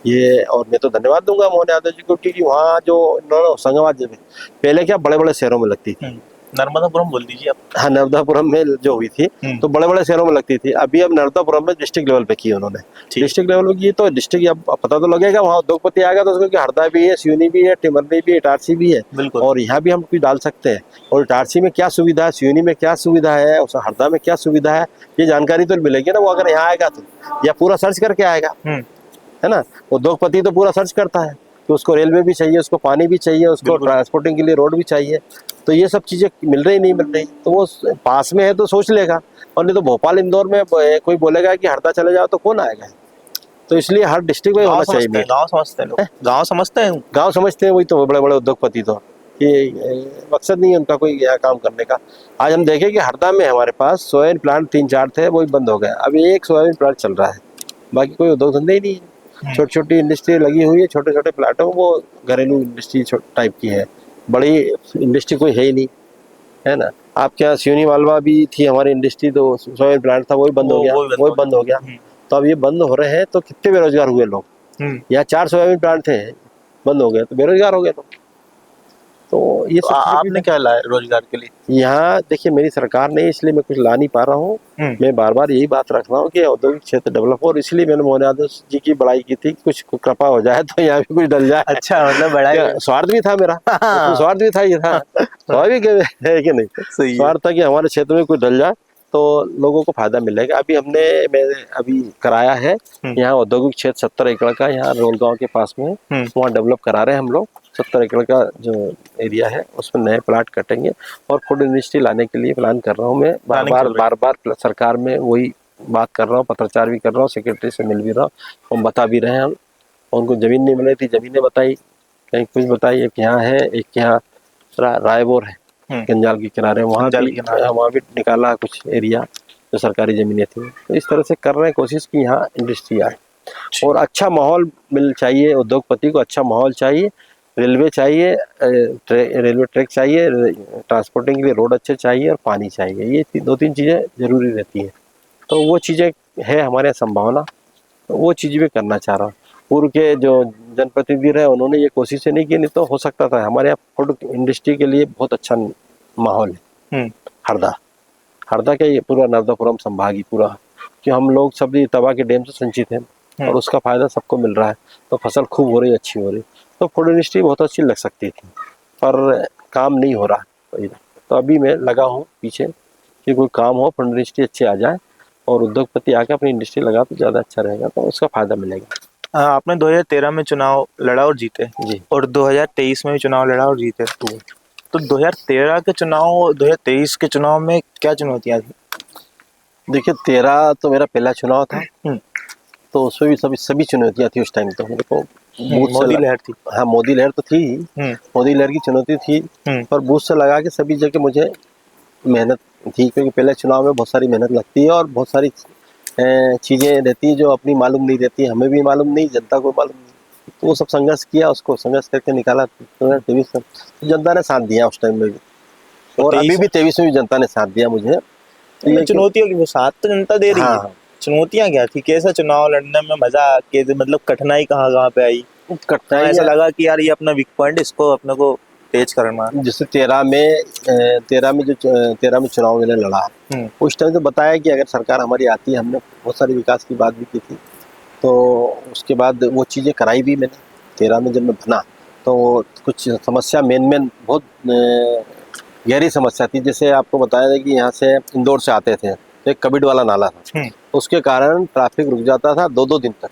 ये, और मैं तो धन्यवाद दूंगा मोहन यादव जी को, क्योंकि वहाँ जो संघवाद जब पहले क्या बड़े बड़े शहरों में लगती थी, नर्मदापुरम बोल दीजिए आप। हाँ, नर्मदापुरम में जो हुई थी तो बड़े बड़े शहरों में लगती थी। अभी अब नर्मदापुरम में डिस्ट्रिक्ट लेवल पे की उन्होंने, डिस्ट्रिक्ट लेवल पे की, तो डिस्ट्रिक्ट अब पता तो लगेगा, वहाँ उद्योगपति आएगा तो उसको हरदा भी है, सिवनी भी है, टिमरनी भी है, इटारसी भी है, और यहाँ भी हम कुछ डाल सकते हैं। और इटारसी में क्या सुविधा है, सिवनी में क्या सुविधा है, उस हरदा में क्या सुविधा है, ये जानकारी तो मिलेगी ना वो अगर यहाँ आएगा तो, या पूरा सर्च करके आएगा, है ना। उद्योगपति तो पूरा सर्च करता है कि उसको रेलवे भी चाहिए, उसको पानी भी चाहिए, उसको ट्रांसपोर्टिंग के लिए रोड भी चाहिए। तो ये सब चीज़ें मिल रही नहीं मिल रही, तो वो पास में है तो सोच लेगा, और नहीं तो भोपाल इंदौर में कोई बोलेगा कि हरदा चले जाओ तो कौन आएगा। तो इसलिए हर डिस्ट्रिक्ट में होना चाहिए। गाँव समझते हैं लोग, गाँव समझते हैं, गाँव समझते हैं, वही तो बड़े बड़े उद्योगपति तो, कि मकसद नहीं है उनका कोई यहाँ काम करने का। आज हम देखें कि हरदा में हमारे पास सोयाबीन प्लांट 3-4 थे, वही बंद हो गया। अभी एक सोयाबीन प्लांट चल रहा है, बाकी कोई उद्योग धंधे ही नहीं है। छोटी छोटी इंडस्ट्री लगी हुई है, छोटे छोटे प्लांटों में, वो घरेलू इंडस्ट्री टाइप की है, बड़ी इंडस्ट्री कोई है ही नहीं, है ना। आपके यहाँ सिवनी मालवा भी थी हमारी इंडस्ट्री, तो सोयाबीन प्लांट था, वही बंद हो गया, वही बंद हो गया। तो अब ये बंद हो रहे हैं, तो कितने बेरोजगार हुए लोग। यहाँ 4 सोयाबीन प्लांट थे, बंद हो गए, तो बेरोजगार हो गए लोग। तो ये तो आपने क्या लाया रोजगार के लिए? यहाँ देखिए, मेरी सरकार ने, इसलिए मैं कुछ ला नहीं पा रहा हूँ। मैं बार बार यही बात रख रहा हूँ कि औद्योगिक क्षेत्र डेवलप हो, और इसलिए मैंने मोहन यादव जी की बड़ाई की थी, कुछ कृपा हो जाए तो यहाँ भी कुछ डल जाए। अच्छा, मतलब बड़ाई, स्वार्थ भी था मेरा, तो स्वार्थ भी था, ये था स्वाभाविक है कि नहीं, स्वार्थ था कि हमारे क्षेत्र में कुछ डल जाए तो लोगों को फायदा मिलेगा। मैंने अभी कराया है यहाँ औद्योगिक क्षेत्र 70 एकड़ का, यहाँ रोलगांव के पास में, वहाँ डेवलप करा रहे हैं हम लोग। 70 एकड़ का जो एरिया है उसमें नए प्लांट कटेंगे, और फूड इंडस्ट्री लाने के लिए प्लान कर रहा हूँ मैं। बार बार सरकार में वही बात कर रहा हूँ, पत्राचार भी कर रहा हूँ, सेक्रेटरी से मिल भी रहा हूँ, हम बता भी रहे हैं। हम उनको जमीन नहीं मिल रही थी, जमीनें बताई, कहीं कुछ बताई। एक यहाँ है, एक यहाँ रायबोर है गंजाल के किनारे, वहाँ भी निकाला कुछ एरिया जो सरकारी जमीनें थी। तो इस तरह से कर रहे हैं कोशिश कि यहाँ इंडस्ट्री आए, और अच्छा माहौल मिल चाहिए उद्योगपति को, अच्छा माहौल चाहिए, रेलवे चाहिए, रेलवे ट्रैक चाहिए, ट्रांसपोर्टिंग के लिए रोड अच्छे चाहिए, और पानी चाहिए। ये 2-3 चीज़ें जरूरी रहती हैं। तो वो चीज़ें है हमारे यहाँ संभावना, तो वो चीज़ भी करना चाह रहा हूँ। पूर्व के जो जनप्रतिनिधि रहे उन्होंने ये कोशिशें नहीं की, नहीं तो हो सकता था। हमारे यहाँ फूड इंडस्ट्री के लिए बहुत अच्छा माहौल है। हरदा का ये पूरा नर्मदापुरम संभाग ही पूरा, कि हम लोग सब तवा के डैम से सिंचित हैं, और उसका फायदा सबको मिल रहा है, तो फसल खूब हो रही, अच्छी हो रही। तो फूड इंडस्ट्री बहुत अच्छी लग सकती थी, पर काम नहीं हो रहा। तो अभी मैं लगा हूँ पीछे कि कोई काम हो, फूड इंडस्ट्री अच्छी आ जाए, और उद्योगपति आके अपनी इंडस्ट्री लगा तो ज़्यादा अच्छा रहेगा, तो उसका फायदा मिलेगा। आपने 2013 में चुनाव लड़ा और जीते जी, और 2023 में भी चुनाव लड़ा और जीते। तो 2013 के चुनाव, 2023 के चुनाव में क्या चुनौतियाँ थी? देखिए, 13 तो मेरा पहला चुनाव था, तो उसमें भी सभी चुनौतियाँ थी उस टाइम। तो मेरे को मोदी लहर थी। हाँ, मोदी लहर तो थी ही, मोदी लहर की चुनौती थी, पर बूथ से लगा के सभी जगह मुझे मेहनत थी, क्योंकि पहले चुनाव में बहुत सारी मेहनत लगती है, और बहुत सारी चीज़ें रहती है जो अपनी मालूम नहीं रहती, हमें भी मालूम नहीं, जनता को मालूम नहीं। तो वो सब संघर्ष किया, उसको संघर्ष करके निकाला 2023 में। तो जनता ने साथ दिया उस टाइम में भी, और अभी भी 23 में भी जनता ने साथ दिया मुझे। चुनौतियों की साथ तो जनता दे रही है। चुनौतियाँ क्या थी? कैसा चुनाव लड़ने में मजा, कैसे, मतलब कठिनाई कहाँ पे आई? कठिनाई ऐसा लगा कि यार ये अपना वीक पॉइंट, इसको अपने को तेज करना। जैसे 13 में चुनाव मैंने लड़ा, उस टाइम तो बताया कि अगर सरकार हमारी आती है, हमने बहुत सारी विकास की बात भी की थी, तो उसके बाद वो चीज़ें कराई भी मैंने। 13 में जब मैं बना तो कुछ समस्या मेन बहुत गहरी समस्या थी। जैसे आपको बताया था कि यहाँ से इंदौर से आते थे, तो एक कबिड वाला नाला था, उसके कारण ट्रैफिक रुक जाता था 2-2 दिन तक।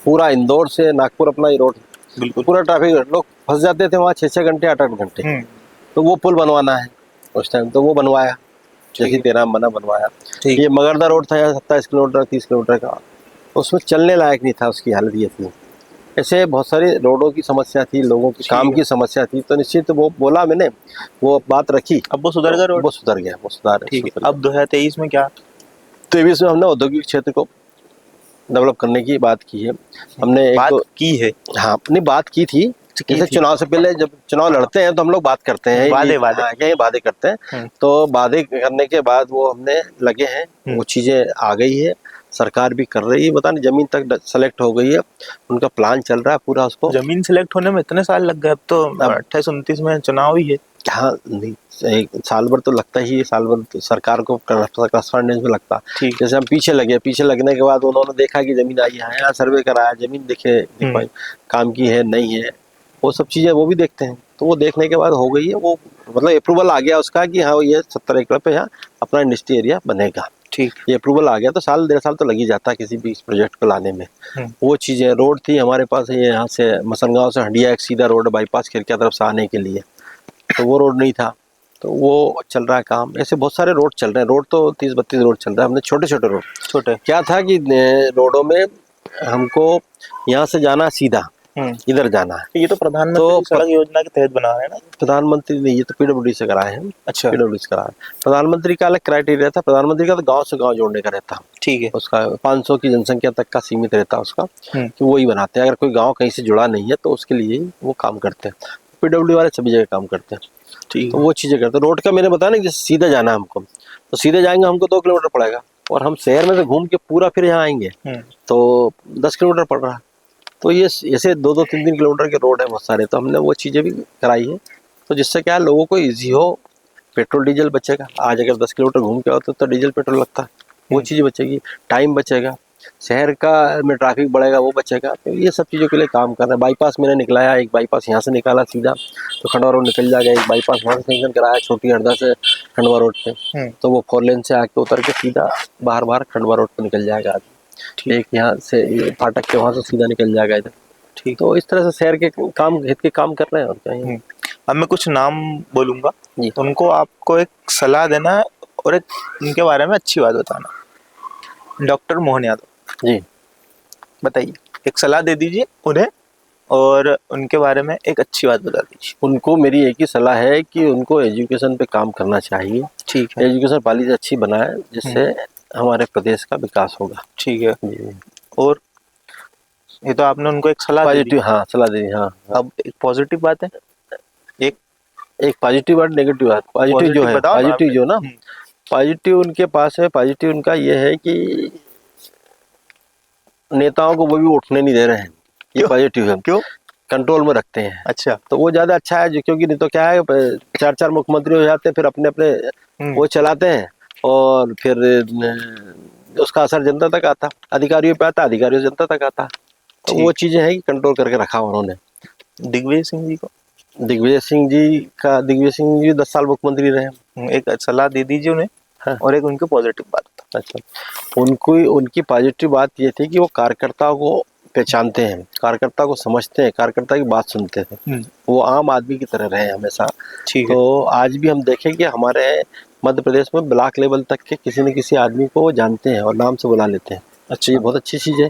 पूरा इंदौर से नागपुर अपना ये रोड, बिल्कुल पूरा ट्रैफिक, लोग फंस जाते थे वहाँ 6-6 घंटे 8-8 घंटे। तो वो पुल बनवाना है उस टाइम, तो वो बनवाया, जैसे 13 में बना, बनवाया। ये मगरदा रोड था 27 किलोमीटर 30 किलोमीटर का, उसमें चलने लायक नहीं था, उसकी हालत ये थी। ऐसे बहुत सारी रोडों की समस्या थी, लोगों की काम की समस्या थी। तो निश्चित वो बोला मैंने, वो बात रखी, अब वो सुधर गया रोड, वो सुधर गया, वो सुधार। ठीक है। अब 2023 में क्या? 23 में हमने औद्योगिक क्षेत्र को डेवलप करने की बात की है। हमने बात की है, हाँ, अपनी बात की थी। जैसे चुनाव से पहले जब चुनाव लड़ते हैं तो हम लोग बात करते हैं, वादे करते हैं। तो वादे करने के बाद वो हमने लगे हैं, वो चीजें आ गई है, सरकार भी कर रही है। बता नहीं, जमीन तक सेलेक्ट हो गई है, उनका प्लान चल रहा है पूरा। उसको जमीन सेलेक्ट होने में इतने साल लग गए, अब तो 28-29 में चुनाव ही है। हाँ, नहीं, एक साल भर तो लगता ही है, साल भर तो सरकार को करस्पॉन्डेंस में लगता। जैसे हम पीछे लगने के बाद उन्होंने देखा कि जमीन आई है, यहाँ सर्वे कराया, जमीन देखे काम की है नहीं है, वो सब चीजें वो भी देखते हैं। तो वो देखने के बाद हो गई है, वो मतलब अप्रूवल आ गया उसका कि हाँ, ये 70 एकड़ पे यहाँ अपना इंडस्ट्री एरिया बनेगा। ठीक। ये अप्रूवल आ गया तो साल 1.5 साल तो लग ही जाता है किसी भी इस प्रोजेक्ट को लाने में। वो चीज़ें, रोड थी हमारे पास, ये यहाँ से मसनगांव से हंडिया एक सीधा रोड बाईपास खिड़किया तरफ से आने के लिए, तो वो रोड नहीं था, तो वो चल रहा है काम। ऐसे बहुत सारे रोड चल रहे हैं, रोड तो 30-32 रोड चल रहा है हमने, छोटे छोटे रोड। छोटे क्या था कि रोडों में हमको यहाँ से जाना सीधा, इधर जाना है। ये तो प्रधानमंत्री सड़क योजना के तहत बना है ना? प्रधानमंत्री नहीं, ये तो पीडब्ल्यूडी से कराए हैं। अच्छा, पीडब्ल्यूडी से कराया। प्रधानमंत्री का अलग क्राइटेरिया था, प्रधानमंत्री का तो गांव से गांव जोड़ने का रहता। ठीक है। उसका 500 की जनसंख्या तक का सीमित रहता उसका, कि वो ही बनाते हैं। अगर कोई गांव कहीं से जुड़ा नहीं है तो उसके लिए वो काम करते हैं। पीडब्ल्यूडी वाले सभी जगह काम करते हैं। ठीक, तो वो चीज़ें करते हैं। रोड का मैंने बताया ना, जैसे सीधे जाना है हमको, तो सीधे जाएंगे हमको 2 किलोमीटर पड़ेगा, और हम शहर में से घूम के पूरा फिर यहाँ आएंगे तो 10 किलोमीटर पड़ रहा है। तो ये ऐसे 2-2, 3-3 किलोमीटर के रोड है बहुत सारे, तो हमने वो चीज़ें भी कराई है, तो जिससे क्या है लोगों को ईजी हो, पेट्रोल डीजल बचेगा। आज अगर 10 किलोमीटर घूम के आओ तो डीजल पेट्रोल लगता है, वो चीज़ें बचेगी, टाइम बचेगा, शहर का में ट्रैफिक बढ़ेगा वो बचेगा। तो ये सब चीज़ों के लिए काम कर रहे हैं। बाईपास मैंने निकलाया, एक बाईपास यहाँ से निकाला सीधा तो खंडवा रोड निकल जाएगा, एक बाईपास वहाँ से सेंक्शन कराया छोटी हरदा से खंडवा रोड पे, तो वो 4 लेन से आके उतर के सीधा बाहर खंडवा रोड पे निकल जाएगा आदमी। एक यहाँ से फाटक के वहाँ से सीधा निकल जाएगा इधर। ठीक, तो इस तरह से शहर के काम, हित के काम कर रहे हैं। और क्या, अब मैं कुछ नाम बोलूंगा, उनको आपको एक सलाह देना है और एक उनके बारे में अच्छी बात बताना। डॉक्टर मोहन यादव जी, बताइए, एक सलाह दे दीजिए उन्हें और उनके बारे में एक अच्छी बात बता दीजिए। उनको मेरी एक ही सलाह है कि उनको एजुकेशन पे काम करना चाहिए। ठीक है, एजुकेशन पॉलिसी अच्छी बनाए जिससे हमारे प्रदेश का विकास होगा। ठीक है जी। और ये तो आपने उनको एक सलाह पॉजिटिव, हाँ सलाह दी। हाँ, अब एक पॉजिटिव बात है, एक पॉजिटिव बात, नेगेटिव बात। पॉजिटिव जो है, पॉजिटिव जो ना, पॉजिटिव उनके पास है, पॉजिटिव उनका ये है कि नेताओं को वो भी उठने नहीं दे रहे हैं, ये पॉजिटिव है। क्यों? कंट्रोल में रखते हैं। अच्छा, तो वो ज्यादा अच्छा है, क्योंकि नहीं तो क्या है 4-4 मुख्यमंत्री हो जाते हैं, फिर अपने अपने वो चलाते हैं और फिर उसका असर जनता तक आता, अधिकारियों पे आता, अधिकारियों से जनता तक आता। तो वो चीजें हैं कि कंट्रोल करके रखा उन्होंने। दिग्विजय सिंह जी को, दिग्विजय सिंह जी 10 साल मुख्यमंत्री रहे। एक सलाह दे दीजिए उन्हें। हाँ। और एक उनकी पॉजिटिव बात। अच्छा, उनकी पॉजिटिव बात ये थी कि वो कार्यकर्ताओं को पहचानते हैं, कार्यकर्ता को समझते हैं, कार्यकर्ता की बात सुनते हैं। वो आम आदमी की तरह रहे हमेशा। तो आज भी हम देखें कि हमारे मध्य प्रदेश में ब्लॉक लेवल तक के किसी न किसी आदमी को वो जानते हैं और नाम से बुला लेते हैं। अच्छा, ये बहुत अच्छी चीज़ है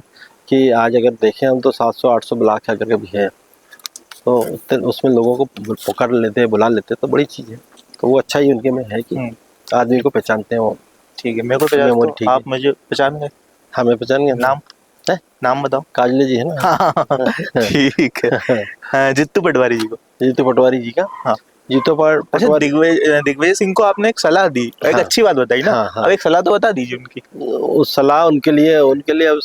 कि आज अगर देखें हम तो 700-800 ब्लॉक अगर कभी है तो उसमें लोगों को पकड़ लेते हैं, बुला लेते हैं, तो बड़ी चीज़ है। तो वो अच्छा ही उनके में है कि आदमी को पहचानते हैं वो। ठीक है, मेरे को पहचान, आप मुझे पहचान गए? हाँ, मैं पहचान गया। नाम बताओ। काजले जी है ना? ठीक है। जित्तू पटवारी जी को। जित्तू पटवारी जी का, हाँ। अच्छा, दिग्विजय सिंह को आपने एक सलाह दी, एक अच्छी बात बताई ना। हाँ। अब एक सलाह तो बता दीजिए उनकी। उस सलाह उनके लिए अब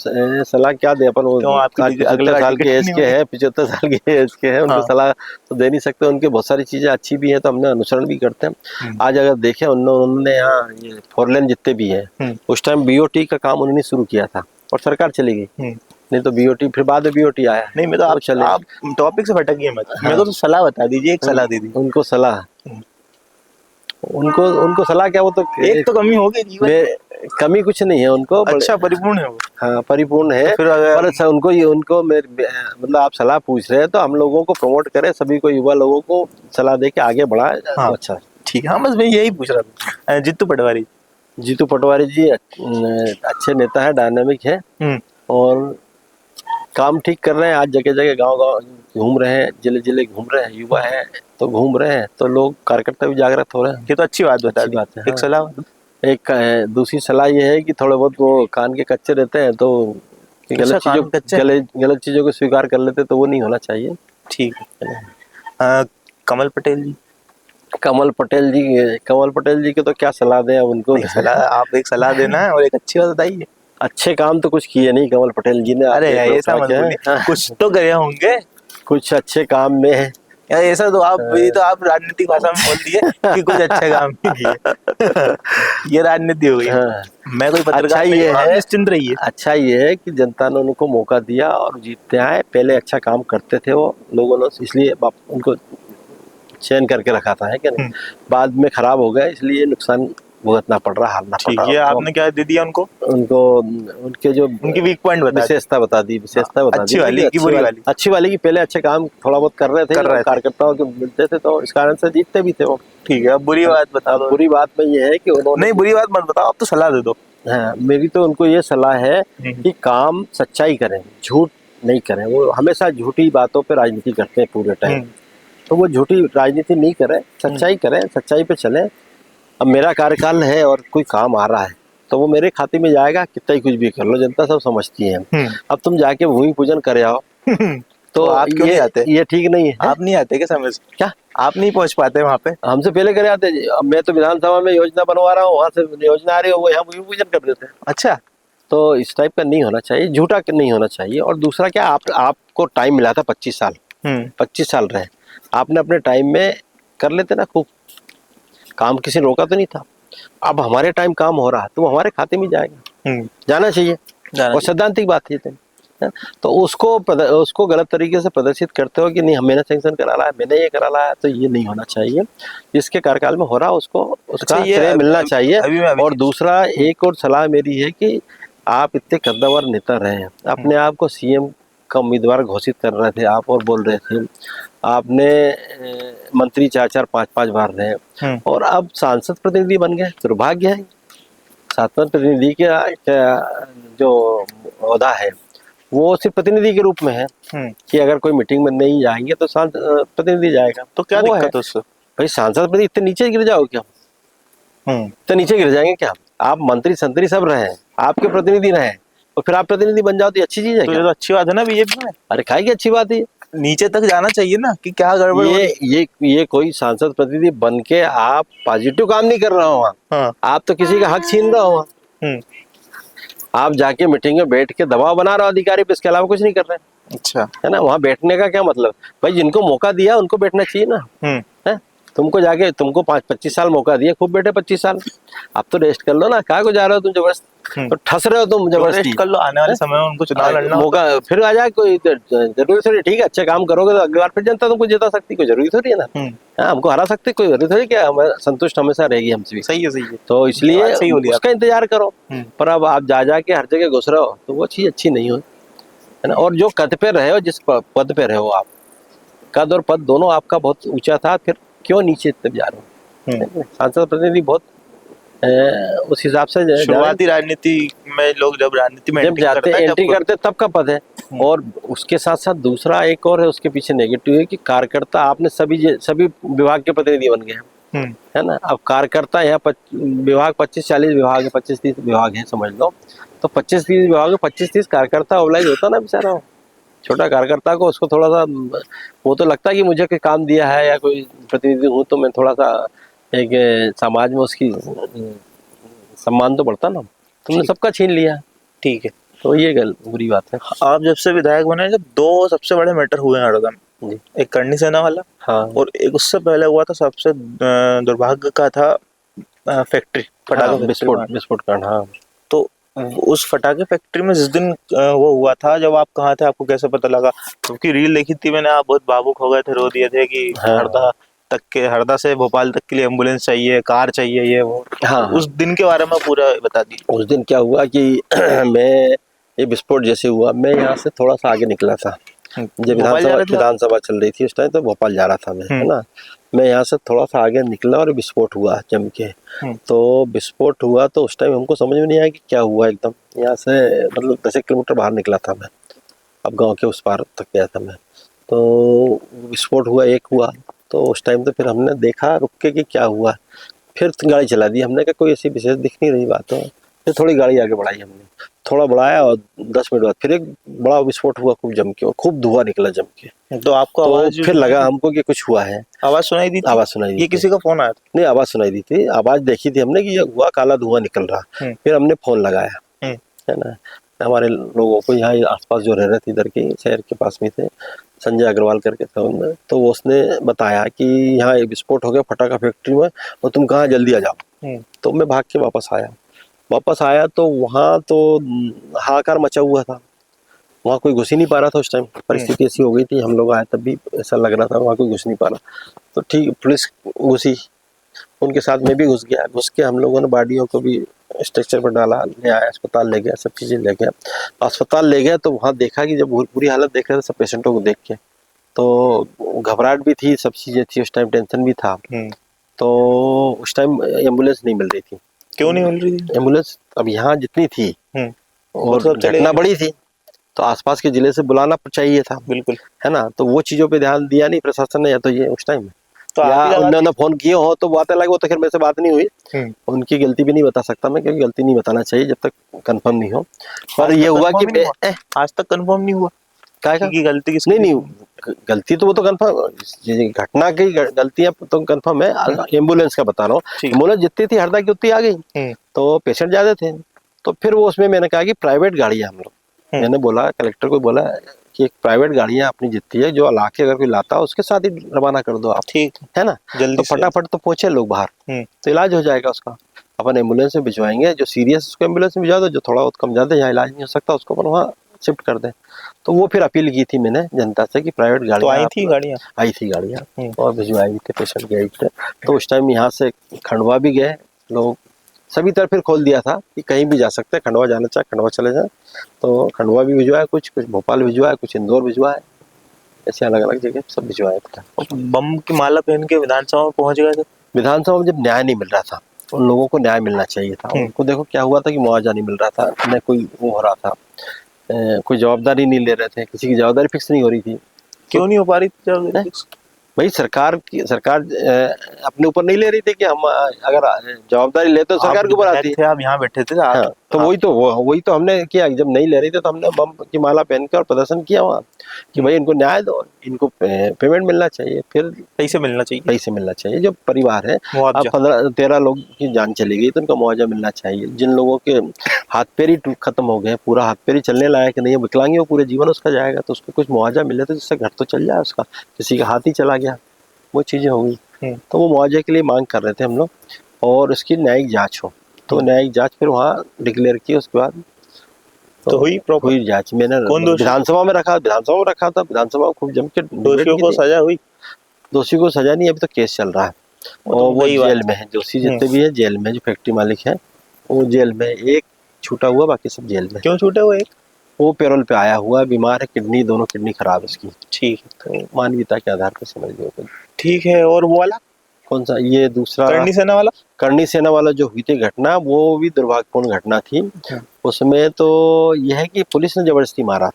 सलाह क्या दे अपन, वो 75 साल के एज के है, 75 साल के एज के है, उनको सलाह तो दे नहीं सकते। उनके बहुत सारी चीजें अच्छी भी है तो हमने अनुसरण भी करते हैं। आज अगर देखें उन्होंने यहाँ ये 4 लेन जितने भी है, उस टाइम BOT का काम उन्होंने शुरू किया था और सरकार चली गई, नहीं तो BOT फिर बाद में BOT आया। नहीं, मैं तो आप टॉपिक से भटकिए मत। हाँ। मेरे को तो सलाह बता दीजिए, एक सलाह दे दीजिए उनको। सलाह उनको सलाह क्या, वो तो एक तो कमी होगी जीवन में। कमी कुछ नहीं है उनको, अच्छा परिपूर्ण है वो। हाँ परिपूर्ण है। तो फिर पर उनको मतलब आप सलाह पूछ रहे हैं तो हम लोगों को प्रमोट करें, सभी को, युवा लोगों को सलाह दे के आगे बढ़ाए। हाँ। अच्छा ठीक है, हाँ बस मैं यही पूछ रहा था। जित्तू पटवारी जी अच्छे नेता है, डायनामिक है और काम ठीक कर रहे हैं। आज जगह जगह गांव घूम रहे हैं, जिले जिले घूम रहे हैं, युवा है तो घूम रहे हैं, तो लोग कार्यकर्ता भी जागृत हो रहे हैं। ये तो अच्छी बात बता दी। बात है। एक सलाह, एक दूसरी सलाह ये है कि थोड़े बहुत वो कान के कच्चे रहते हैं तो गलत चीजों को स्वीकार कर लेते, तो वो नहीं होना चाहिए। ठीक है। कमल पटेल जी के तो क्या सलाह दें अब उनको। आप एक सलाह देना है और एक अच्छी बात बताइए। अच्छे काम तो कुछ किए नहीं कमल पटेल जी ने। अरे ऐसा मत बोलिए, कुछ तो करे होंगे, कुछ अच्छे काम में है यार। ऐसा तो आप राजनीतिक भाषा में बोल दिए कि कुछ अच्छे काम नहीं किए। ये राजनीति हो गई। हाँ। मैं कोई पत्रकार नहीं हूं, निश्चिंत रहिए। अच्छा ये है कि जनता ने उनको मौका दिया और जीतते आए। पहले अच्छा काम करते थे वो लोगों ने, इसलिए उनको चयन करके रखा था, है क्या नहीं। बाद में खराब हो गया, इसलिए नुकसान भुगतना पड़ रहा, हारना पड़ ठीक रहा है, उनको। आपने क्या दे दिया उनको? उनको उनके जो उनकी वीक पॉइंट बता दी। विशेषता बता दी, विशेषता बता दी। अच्छी वाली कि बुरी वाली? अच्छी वाली की पहले अच्छे काम थोड़ा बहुत कर रहे थे, कार्यकर्ताओं के मिलते थे तो इस कारण से जीतते भी थे वो। ठीक है, अब बुरी बात बता दो। बुरी बात में ये है कि उन्होंने, नहीं बुरी बात मत बताओ, आप तो सलाह दे दो। हाँ, मेरी तो उनको ये सलाह है कि काम सच्चाई करें, झूठ नहीं करें। वो हमेशा झूठी बातों पे राजनीति करते हैं पूरे टाइम, तो वो झूठी राजनीति नहीं करें, सच्चाई करें, सच्चाई पे चलें। अब मेरा कार्यकाल है और कोई काम आ रहा है तो वो मेरे खाते में जाएगा, कितना ही कुछ भी कर लो, जनता सब समझती है। अब तुम जाके भूमि पूजन करे आओ तो आप क्यों नहीं आते? ये ठीक नहीं है। आप नहीं आते क्या समय से? क्या आप नहीं पहुंच पाते वहाँ पे? हमसे पहले करे आते। अब मैं तो विधानसभा में योजना बनवा रहा हूँ, वहां से योजना आ रही है, वो यहाँ भूमि पूजन कर देते हैं। अच्छा, तो इस टाइप का नहीं होना चाहिए, झूठा नहीं होना चाहिए। और दूसरा क्या, आपको टाइम मिला था 25 साल, 25 साल रहे, आपने अपने टाइम में कर लेते ना खूब काम, किसी ने रोका तो नहीं था। अब हमारे टाइम काम हो रहा है तो वो हमारे खाते में जाएगा, जाना चाहिए। और सैद्धांतिक बात है तो उसको गलत तरीके से प्रदर्शित करते हो कि नहीं मैंने सैंक्शन करा रहा है, मैंने ये करा रहा है, तो ये नहीं होना चाहिए। जिसके कार्यकाल में हो रहा है उसको उसका श्रेय मिलना चाहिए। और दूसरा एक और सलाह मेरी है कि आप इतने कद्दावर नेता रहे हैं, अपने आप को सीएम का उम्मीदवार घोषित कर रहे थे आप, और बोल रहे थे आपने मंत्री 4-4, 5-5 बार रहे, और अब सांसद प्रतिनिधि बन गए। दुर्भाग्य है। सांसद प्रतिनिधि का जो ओहदा है वो सिर्फ प्रतिनिधि के रूप में है कि अगर कोई मीटिंग में नहीं जाएंगे तो प्रतिनिधि जाएगा। तो क्या दिक्कत है उससे? भाई सांसद प्रतिनिधि इतने नीचे गिर जाओ क्या? इतने नीचे गिर जाएंगे क्या? आप मंत्री संतरी सब रहे, आपके प्रतिनिधि रहे, और फिर आप प्रतिनिधि बन जाओ तो अच्छी चीज है। तो ये तो अच्छी बात है ना बीजेपी में। अरे खाई की अच्छी बात है, नीचे तक जाना चाहिए ना कि क्या गड़बड़। ये कोई सांसद प्रतिनिधि बन के आप पॉजिटिव काम नहीं कर रहे हो वहाँ। आप तो किसी का हक छीन रहे हो वहाँ। आप जाके मीटिंग में बैठ के दबाव बना रहे हो अधिकारी पे, इसके अलावा कुछ नहीं कर रहे हैं। अच्छा है ना, वहाँ बैठने का क्या मतलब? भाई जिनको मौका दिया उनको बैठना चाहिए ना। है तुमको 25 साल मौका दिया, खूब बैठे 25 साल, अब तो रेस्ट कर लो ना। क्या को जा रहे हो तुम जबरदस्त, तो ठस रहे हो तुम जबरदस्ती। कर लो, आने वाले समय में उनको चुनाव लड़ना मौका फिर आ जाए, कोई जरूरी थोड़ी। ठीक है अच्छे काम करोगे तो अगली बार फिर जनता तुमको जिता सकती, कोई जरूरी थोड़ी है ना। हमको हरा सकते, कोई जरूरी थोड़ी, क्या हमें संतुष्ट हमेशा रहेगी हमसे भी। सही है, सही है। तो इसलिए उसका इंतजार करो। पर अब आप जा के हर जगह घुस रहे हो तो वो चीज अच्छी नहीं हो, है ना। और जो कद पे रहे हो, जिस पद पे रहे हो आप, कद और पद दोनों आपका बहुत ऊंचा था, फिर क्यों नीचे तब जा रहे हो? सांसद प्रतिनिधि बहुत उस हिसाब से शुरुआती राजनीति में लोग जब राजनीति में एंट्री करते तब का पद है। और उसके साथ साथ दूसरा एक और है उसके पीछे नेगेटिव है कि कार्यकर्ता आपने सभी विभाग के प्रतिनिधि बन गए हैं, है ना। अब कार्यकर्ता यहाँ विभाग 25-40 विभाग है, 25-30 विभाग है समझ लो। तो 25-30 विभाग में 25-30 कार्यकर्ता मोबिलाइज होता ना बेचारा, छोटा कार्यकर्ता को उसको थोड़ा सा वो तो लगता है कि मुझे कोई काम दिया है या कोई प्रतिनिधि हूँ तो मैं थोड़ा सा एक समाज में उसकी सम्मान तो बढ़ता ना। तुमने सबका छीन लिया। ठीक है, तो ये बुरी बात है। आप जब से विधायक बने, जब 2 सबसे बड़े मैटर हुए हैं हरदा में, एक करनी सेना वाला, हाँ, और एक उससे पहले हुआ था सबसे दुर्भाग्य का था फैक्ट्री पटाखा विस्फोट कांड। हाँ, तो उस फटाके फैक्ट्री में जिस दिन वो हुआ था, जब आप कहाँ थे, आपको कैसे पता लगा? क्योंकि रील देखी थी मैंने, आप बहुत भावुक हो गए थे, रो दिए थे कि हरदा से भोपाल तक के लिए एम्बुलेंस चाहिए, कार चाहिए, ये वो। हाँ, उस दिन के बारे में पूरा बता दी। उस दिन क्या हुआ कि मैं ये विस्फोट जैसे हुआ, मैं यहाँ से थोड़ा सा आगे निकला था, जब विधानसभा चल रही थी उस टाइम, तो भोपाल जा रहा था मैं, है ना। मैं यहाँ से थोड़ा सा आगे निकला और विस्फोट हुआ जम के। तो विस्फोट हुआ तो उस टाइम हमको समझ में नहीं आया कि क्या हुआ। एकदम यहाँ से मतलब 10 किलोमीटर बाहर निकला था मैं, अब गांव के उस पार तक गया था मैं। तो विस्फोट हुआ, एक हुआ, तो उस टाइम तो फिर हमने देखा रुक के कि क्या हुआ, फिर गाड़ी चला दी हमने, कोई ऐसी विशेष दिख नहीं रही बात हो। फिर थोड़ी गाड़ी आगे बढ़ाई हमने, थोड़ा बढ़ाया, और 10 मिनट बाद फिर एक बड़ा विस्फोट हुआ खूब जम के, और खूब धुआं निकला जम के। तो आपको आवाज फिर लगा हमको कि कुछ हुआ है। आवाज सुनाई दी? आवाज सुनाई दी। ये किसी का फोन आया था? नहीं, आवाज सुनाई दी थी, आवाज देखी थी हमने कि ये हुआ, काला धुआं निकल रहा। फिर हमने फोन लगाया, है ना, हमारे लोगों को यहाँ आसपास जो रह रहे थे, इधर के शहर के पास में थे, संजय अग्रवाल करके था उनने, तो वो उसने बताया कि यहाँ एक विस्फोट हो गया फटाखा फैक्ट्री में, और तुम कहाँ, जल्दी आ जाओ। तो मैं भाग के वापस आया तो वहाँ तो हाहाकार मचा हुआ था, वहाँ कोई घुस ही नहीं पा रहा था उस टाइम। परिस्थिति ऐसी हो गई थी, हम लोग आए तब भी ऐसा लग रहा था वहाँ कोई घुस नहीं पा रहा। तो ठीक, पुलिस घुसी, उनके साथ मैं भी घुस गया। घुस के हम लोगों ने बॉडियों को भी स्ट्रक्चर पर डाला, ले आया, अस्पताल ले गया, सब चीज़ें ले गया। अस्पताल ले गया तो वहाँ देखा कि जब बुरी हालत देख रहे थे सब पेशेंटों को देख के, तो घबराहट भी थी, सब चीज़ें थी, उस टाइम टेंशन भी था। तो उस टाइम एम्बुलेंस नहीं मिल रही थी। क्यों नहीं मिल रही थी एम्बुलेंस? अब यहाँ जितनी थी और घटना बड़ी थी तो आसपास के जिले से बुलाना चाहिए था, बिल्कुल, है ना। तो वो चीज़ों पे ध्यान दिया नहीं प्रशासन ने, या तो ये उस टाइम तो या उन्होंने फोन किए हो तो बातें लगे, वो तो खैर मेरे से बात नहीं हुई। उनकी गलती भी नहीं बता सकता मैं, क्योंकि गलती नहीं बताना चाहिए जब तक कंफर्म नहीं हो। पर ये हुआ कि आज तक कंफर्म नहीं हुआ क्या कि गलती किसकी? नहीं, गलती तो वो तो कंफर्म, घटना की गलतियां तो कंफर्म है। एम्बुलेंस का बता रहा हूँ, एम्बुलेंस जितनी थी हरदा की उतनी आ गई, तो पेशेंट ज्यादा थे। तो फिर वो उसमें मैंने कहा कि प्राइवेट गाड़ी है हम लोग, मैंने बोला कलेक्टर को बोला कि एक प्राइवेट गाड़ियां अपनी जितनी है जो लाके अगर कोई लाता है उसके साथ ही रवाना कर दो आप, ठीक है ना। जल्दी तो फटाफट तो पहुंचे लोग बाहर, तो इलाज हो जाएगा उसका। अपन एम्बुलेंस में भिजवाएंगे, जो सीरियस उसको एम्बुलेंस में भिजवा दो, जो थोड़ा बहुत कम ज्यादा यहाँ इलाज नहीं हो सकता उसको अपन वहाँ शिफ्ट कर दें। तो वो फिर अपील की थी मैंने जनता से कि प्राइवेट गाड़ियाँ तो आई थी गाड़ियाँ और भिजवाई थे, पेशेंट गए थे। तो उस टाइम यहाँ से खंडवा भी गए लोग, सभी तरफ फिर खोल दिया था कि कहीं भी जा सकते हैं, खंडवा जाना चाहे खंडवा चले जाए। तो खंडवा भी भिजवाया, कुछ भोपाल भिजवाया, कुछ इंदौर भिजवाया, ऐसे अलग अलग जगह सब भिजवाया था। बम की माला पहन के विधानसभा में पहुंच गए थे। विधानसभा में जब न्याय नहीं मिल रहा था, उन लोगों को न्याय मिलना चाहिए था। उनको देखो क्या हुआ था कि मुआवजा नहीं मिल रहा था, न कोई वो हो रहा था, कोई जवाबदारी नहीं ले रहे थे, किसी की जवाबदारी फिक्स नहीं हो रही थी। क्यों नहीं हो पा रही थी जवाबदारी फिक्स? भाई सरकार अपने ऊपर नहीं ले रही थी कि हम अगर जवाबदारी लेते तो सरकार के ऊपर आती है। आप यहाँ बैठे थे हाँ, तो वही तो हमने किया। जब नहीं ले रही थी तो हमने बम की माला पहन के और प्रदर्शन किया वहाँ कि भाई इनको न्याय दो, इनको पेमेंट मिलना चाहिए, फिर पैसे मिलना चाहिए, जो परिवार है। अब 15-13 लोग की जान चली गई तो उनको मुआवजा मिलना चाहिए। जिन लोगों के हाथ पैर ही खत्म हो गए, पूरा हाथ पैर ही चलने लायक नहीं है, विकलांगी वो पूरे जीवन उसका जाएगा, तो उसको कुछ मुआवजा मिले तो जिससे घर तो चल जाए उसका। किसी का हाथ ही चला गया, वो चीजें हो गई, तो वो मुआवजे के लिए मांग कर रहे थे हम लोग, और उसकी न्यायिक जांच हो। तो न्यायिक जांच फिर वहाँ डिक्लेयर की, उसके बाद तो हुई जांच। मैंने विधानसभा में रखा था, विधानसभा खूब जम के दोषियों को सजा हुई। दोषी को सजा नहीं, अभी तो केस चल रहा है और वो जेल में है। दोषी जितने भी है जेल में, जो फैक्ट्री मालिक है वो जेल में, एक छूटा हुआ, बाकी सब जेल में। क्यों छूटे हुए? वो पैरोल पे आया हुआ, बीमार है, दोनों किडनी खराब है उसकी। ठीक है, तो मानवीयता के आधार पर समझ लो। ठीक है। और वो वाला कौन सा? ये दूसरा करनी सेना वाला जो हुई थी घटना, वो भी दुर्भाग्यपूर्ण घटना थी। उसमें तो यह है कि पुलिस ने जबरदस्ती मारा।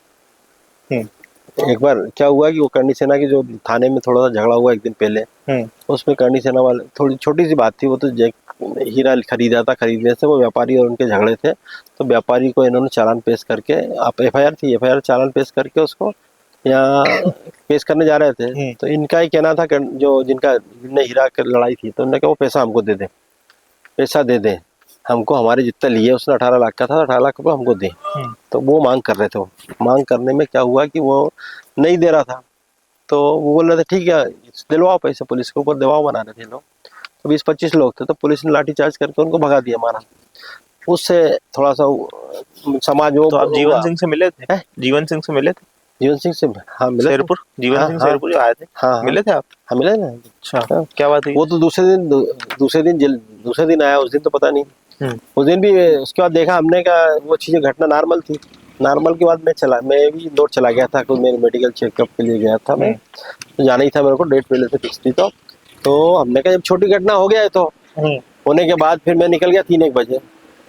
एक बार क्या हुआ कि वो करनी सेना की जो थाने में थोड़ा सा झगड़ा हुआ एक दिन पहले, उसमें करनी सेना वाले, थोड़ी छोटी सी बात थी, वो तो हीरा खरीदा था, खरीदने से वो व्यापारी और उनके झगड़े थे। तो व्यापारी को इन्होंने चालान पेश करके, आप एफआईआर चालान पेश करके उसको यहाँ पेश करने जा रहे थे। तो इनका ही कहना था जो जिनने हीरा की लड़ाई थी, तो उन्होंने कहा वो पैसा हमको दे दें, पैसा दे दें हमको, हमारे जितना लिए उसने 18 लाख का था, 18 लाख रुपये हमको दें। तो वो मांग कर रहे थे। मांग करने में क्या हुआ कि वो नहीं दे रहा था, तो वो बोल रहे थे ठीक है दिलवाओ पैसे, पुलिस के ऊपर दबाव बना रहे थे लोग। तो 20-25 लोग थे, तो पुलिस ने लाठीचार्ज करके उनको भगा दिया, मारा। उससे थोड़ा सा समाज वो। तो आप जीवन सिंह से मिले थे? जीवन सिंह से मिले थे? जीवन सिंह से हाँ मिले। शेरपुर जीवन सिंह शेरपुर जो आए थे, मिले थे आप? हाँ मिले ना। अच्छा, क्या बात हुई? वो तो दूसरे दिन आया, उस दिन तो पता नहीं। उस दिन भी उसके बाद देखा हमने का वो चीजें, घटना नॉर्मल थी। नॉर्मल के बाद मैं भी इंदौर चला गया था, मेरे मेडिकल चेकअप के लिए गया था मैं, तो जाना ही था मेरे को, डेट पहले से फिक्स थी। तो हमने कहा जब छोटी घटना हो गया है तो होने के बाद फिर मैं निकल गया 3-1 बजे,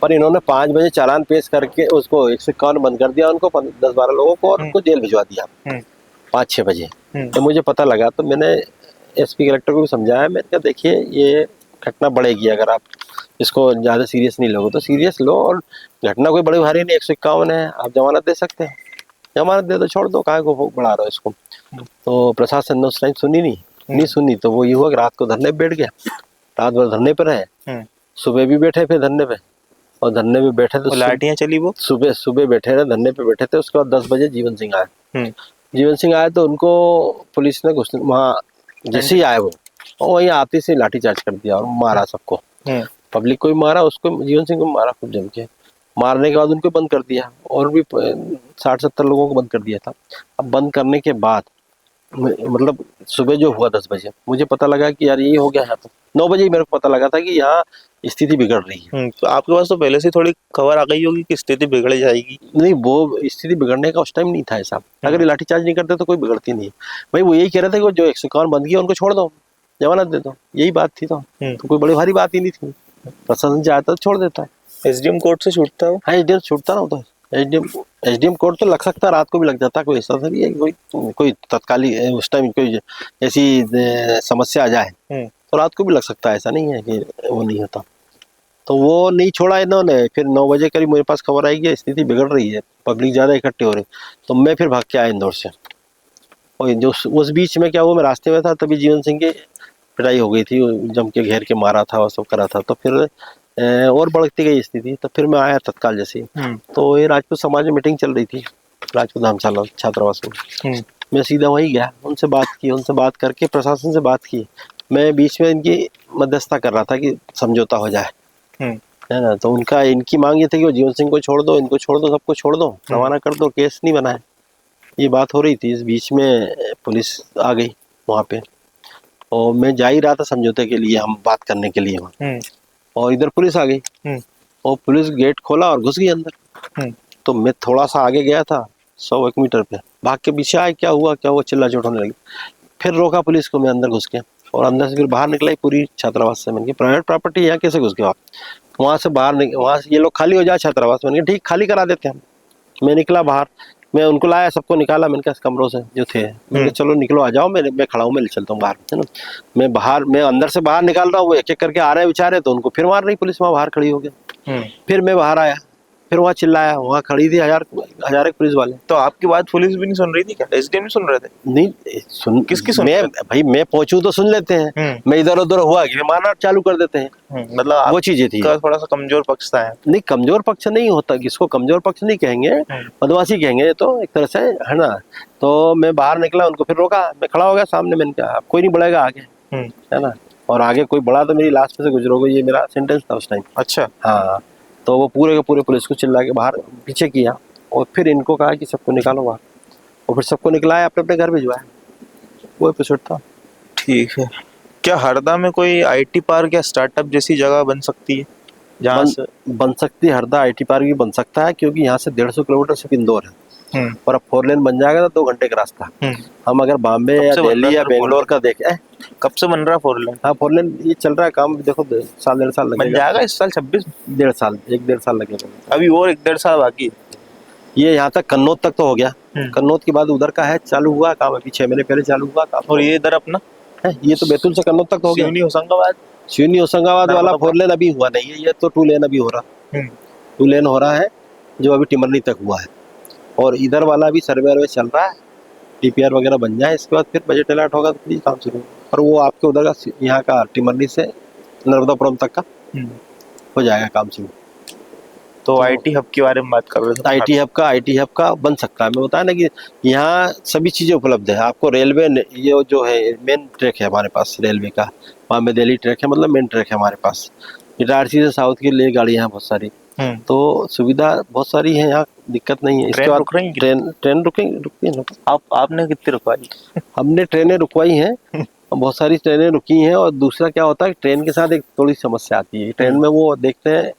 पर इन्होंने 5 बजे चालान पेश करके उसको 151 बंद कर दिया उनको, 10-12 लोगों को, और उनको जेल भिजवा दिया 5-6 बजे। तो मुझे पता लगा, तो मैंने एसपी कलेक्टर को भी समझाया, मैंने कहा देखिए ये घटना बढ़ेगी, अगर आप इसको ज़्यादा सीरियस नहीं लोगे तो सीरियस लो, और घटना कोई बड़ी भारी नहीं, 151 है, आप जमानत दे सकते हैं, जमानत दे दो, छोड़ दो, काहे को बढ़ा रहे हो इसको। तो प्रशासन ने उस टाइम सुनी नहीं सुनी, तो वो ये हुआ कि रात को धरने पे बैठ गया, रात भर धरने पर रहे, सुबह भी बैठे फिर धरने पे, और धरने पे बैठे तो लाठियां चली। वो सुबह बैठे रहे, धरने पे बैठे थे। उसके बाद 10 बजे जीवन सिंह आए, तो उनको पुलिस ने वहाँ जैसे ही आए वो वही आते से लाठीचार्ज कर दिया और मारा सबको, पब्लिक को भी मारा, उसको जीवन सिंह को मारा खूब जम के। मारने के बाद उनको बंद कर दिया, और भी 60-70 लोगों को बंद कर दिया था। अब बंद करने के बाद मतलब सुबह जो हुआ 10 बजे मुझे पता लगा कि यार ये हो गया है, तो 9 बजे ही मेरे को पता लगा था कि यहाँ स्थिति बिगड़ रही है। तो आपके पास तो पहले से थोड़ी खबर आ गई होगी कि स्थिति बिगड़ जाएगी। नहीं, वो स्थिति बिगड़ने का उस टाइम नहीं था ऐसा। अगर ये लाठीचार्ज नहीं करते तो कोई बिगड़ती नहीं। भाई वो यही कह रहे थे कि जो 151 बंद किया उनको छोड़ दो, जमानत दे दो, यही बात थी। तो कोई बड़ी भारी बात ही नहीं थी। प्रशासन चाहता तो छोड़ देता है। एसडीएम कोर्ट से छूटता है। हाँ, एसडीएम छूटता ना, तो एसडीएम कोर्ट तो लग सकता है, रात को भी लग जाता। कोई ऐसा नहीं है कोई तत्कालीन उस टाइम कोई ऐसी समस्या आ जाए तो रात को भी लग सकता है। ऐसा नहीं है कि वो नहीं होता। तो वो नहीं छोड़ा इन्होंने। फिर 9 बजे करीब मेरे पास खबर आई कि स्थिति बिगड़ रही है, पब्लिक ज़्यादा इकट्ठे हो रही। तो मैं फिर भाग के आया इंदौर से। और जो उस बीच में क्या हुआ, मैं रास्ते में था तभी जीवन सिंह की पिटाई हो गई थी, जम के घेर के मारा था और सब करा था। तो फिर और बढ़ती गई स्थिति। तो फिर मैं आया तत्काल जैसे ही। तो ये राजपूत समाज में मीटिंग चल रही थी राजपूत धर्मशाला छात्रावास में। मैं सीधा वहीं गया, उनसे बात करके प्रशासन से बात की। मैं बीच में इनकी मध्यस्थता कर रहा था कि समझौता हो जाए, है ना। तो इनकी मांग ये थी कि वो जीवन सिंह को छोड़ दो, इनको छोड़ दो, सबको छोड़ दो, रवाना कर दो, केस नहीं बनाए। ये बात हो रही थी। इस बीच में पुलिस आ गई वहाँ पे, और मैं जा ही रहा था समझौते के लिए, हम बात करने के लिए वहाँ। और इधर पुलिस आ गई और पुलिस गेट खोला और घुस गई अंदर। तो मैं थोड़ा सा आगे गया था 100-1 मीटर पे, भाग के पीछे आए, क्या हुआ चिल्ला चोट होने लगी। फिर रोका पुलिस को, मैं अंदर घुस गया और अंदर से फिर बाहर निकला ही पूरी छात्रावास से। मैंने प्राइवेट प्रॉपर्टी यहाँ कैसे घुस गए आप? वहाँ से बाहर वहाँ से ये लोग खाली हो जाए छात्रावास। मैंने ठीक खाली करा देते हैं। मैं निकला बाहर, मैं उनको लाया, सबको निकाला मैंने कहा कमरों से जो थे। मैंने चलो निकलो, आ जाओ, मैं खड़ा हूँ, मैं ले चलता हूँ बाहर, है ना। मैं अंदर से बाहर निकाल रहा हूँ, वो एक एक करके आ रहे हैं बेचारे। तो उनको फिर मार रही पुलिस, वहाँ बाहर खड़ी हो गई। फिर मैं बाहर आया, फिर वहाँ चिल्लाया, वहाँ खड़ी थी हजार पुलिस वाले। तो आपकी बात पुलिस भी नहीं सुन रही थी क्या? एसडीएम सुन रहे थे? नहीं सुन, किसकी सुन? भाई मैं पहुंचूं तो सुन लेते हैं। मैं इधर उधर हुआ कि मारना चालू कर देते हैं। मतलब वो चीजें थी। थोड़ा सा कमजोर पक्ष था। नहीं, कमजोर पक्ष नहीं होता, किसको कमजोर पक्ष नहीं कहेंगे, बदमाशी कहेंगे तो एक तरह से, है ना। तो मैं बाहर निकला, उनको फिर रोका, मैं खड़ा हो गया सामने। मैंने कहा कोई नहीं बढ़ेगा आगे, है ना। और आगे कोई बढ़ा तो मेरी लाश में से गुजरोगे, ये मेरा सेंटेंस था उस टाइम। अच्छा। हाँ। तो वो पूरे के पूरे पुलिस को चिल्ला के बाहर पीछे किया और फिर इनको कहा कि सबको निकालो बाहर, और फिर सबको निकलाया, अपने अपने घर भिजवाया। वो एपिसोड था। ठीक है। क्या हरदा में कोई आईटी पार्क या स्टार्टअप जैसी जगह बन सकती है जहाँ से? बन सकती है, हरदा आईटी पार्क भी बन सकता है, क्योंकि यहाँ से 150 किलोमीटर सिर्फ इंदौर है। और अब 4 लेन बन जाएगा तो 2 घंटे का रास्ता। हम अगर बॉम्बे या दिल्ली या बेंगलोर का देखें। कब से बन रहा है 4 लेन? हाँ, 4 लेन ये चल रहा है काम, देखो साल 1.5 साल लगेगा। बन जाएगा इस साल 26? 1.5 साल, 1-1.5 साल लगेगा अभी, और 1-1.5 साल बाकी है। ये यहाँ तक कन्नौज तक तो हो गया। कन्नौज के बाद उधर का है, चालू हुआ काम अभी 6 महीने पहले चालू हुआ काम। और ये इधर अपना है, ये तो बैतूल से कन्नौज तक हो गया। सिवनी होशंगाबाद वाला 4 लेन अभी हुआ नहीं है, ये तो 2 लेन अभी हो रहा। 2 लेन हो रहा है, जो अभी टिमरनी तक हुआ है। और इधर वाला भी सर्वे चल रहा है, टीपीआर वगैरह बन जाए, इसके बाद फिर बजट अलर्ट होगा तो काम शुरू होगा। और वो आपके उधर का यहाँ का टिमरनी से नर्मदापुरम तक का हो जाएगा काम शुरू। तो आईटी हब के बारे में बात कर रहे थे। आईटी हब का बन सकता है। मैं बताया ना कि यहाँ सभी चीज़ें उपलब्ध है आपको। रेलवे ये जो है मेन ट्रैक है हमारे पास रेलवे का, बॉम्बे दिल्ली ट्रैक है, मतलब मेन ट्रैक है हमारे पास। इटारसी से साउथ के लिए गाड़ियाँ बहुत सारी, तो सुविधा बहुत सारी है यहाँ, दिक्कत नहीं है। इसके बाद ट्रेन रुकेंगे। आपने कितनी रुकवाई? हमने ट्रेनें रुकवाई हैं, बहुत सारी ट्रेनें रुकी हैं। और दूसरा क्या होता है, ट्रेन के साथ एक थोड़ी समस्या आती है। ट्रेन में वो देखते हैं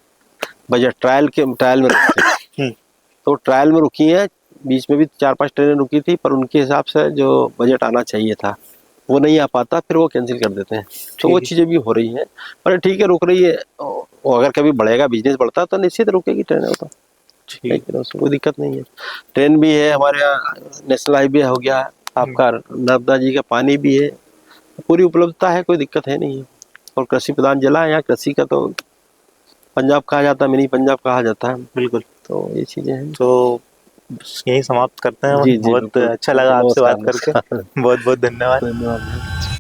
बजट, ट्रायल में रुकते हैं। तो ट्रायल में रुकी है, बीच में भी 4-5 ट्रेनें रुकी थी, पर उनके हिसाब से जो बजट आना चाहिए था वो नहीं आ पाता, फिर वो कैंसिल कर देते हैं। तो वो चीज़ें भी हो रही हैं। पर ठीक है, रुक रही है। अगर कभी बढ़ेगा, बिजनेस बढ़ता तो निश्चित रुकेगी ट्रेनें, तो ठीक है, उसमें कोई दिक्कत नहीं है। ट्रेन भी है हमारे यहाँ, नेशनल हाईवे हो गया आपका, नर्मदा जी का पानी भी है, पूरी उपलब्धता है, कोई दिक्कत है नहीं है। और कृषि प्रधान जिला है यहाँ, कृषि का तो पंजाब कहा जाता है, मिनी पंजाब कहा जाता है। बिल्कुल। तो ये चीजें हैं। तो यही समाप्त करते हैं। जी, बहुत अच्छा लगा आपसे बात करके। बहुत बहुत धन्यवाद।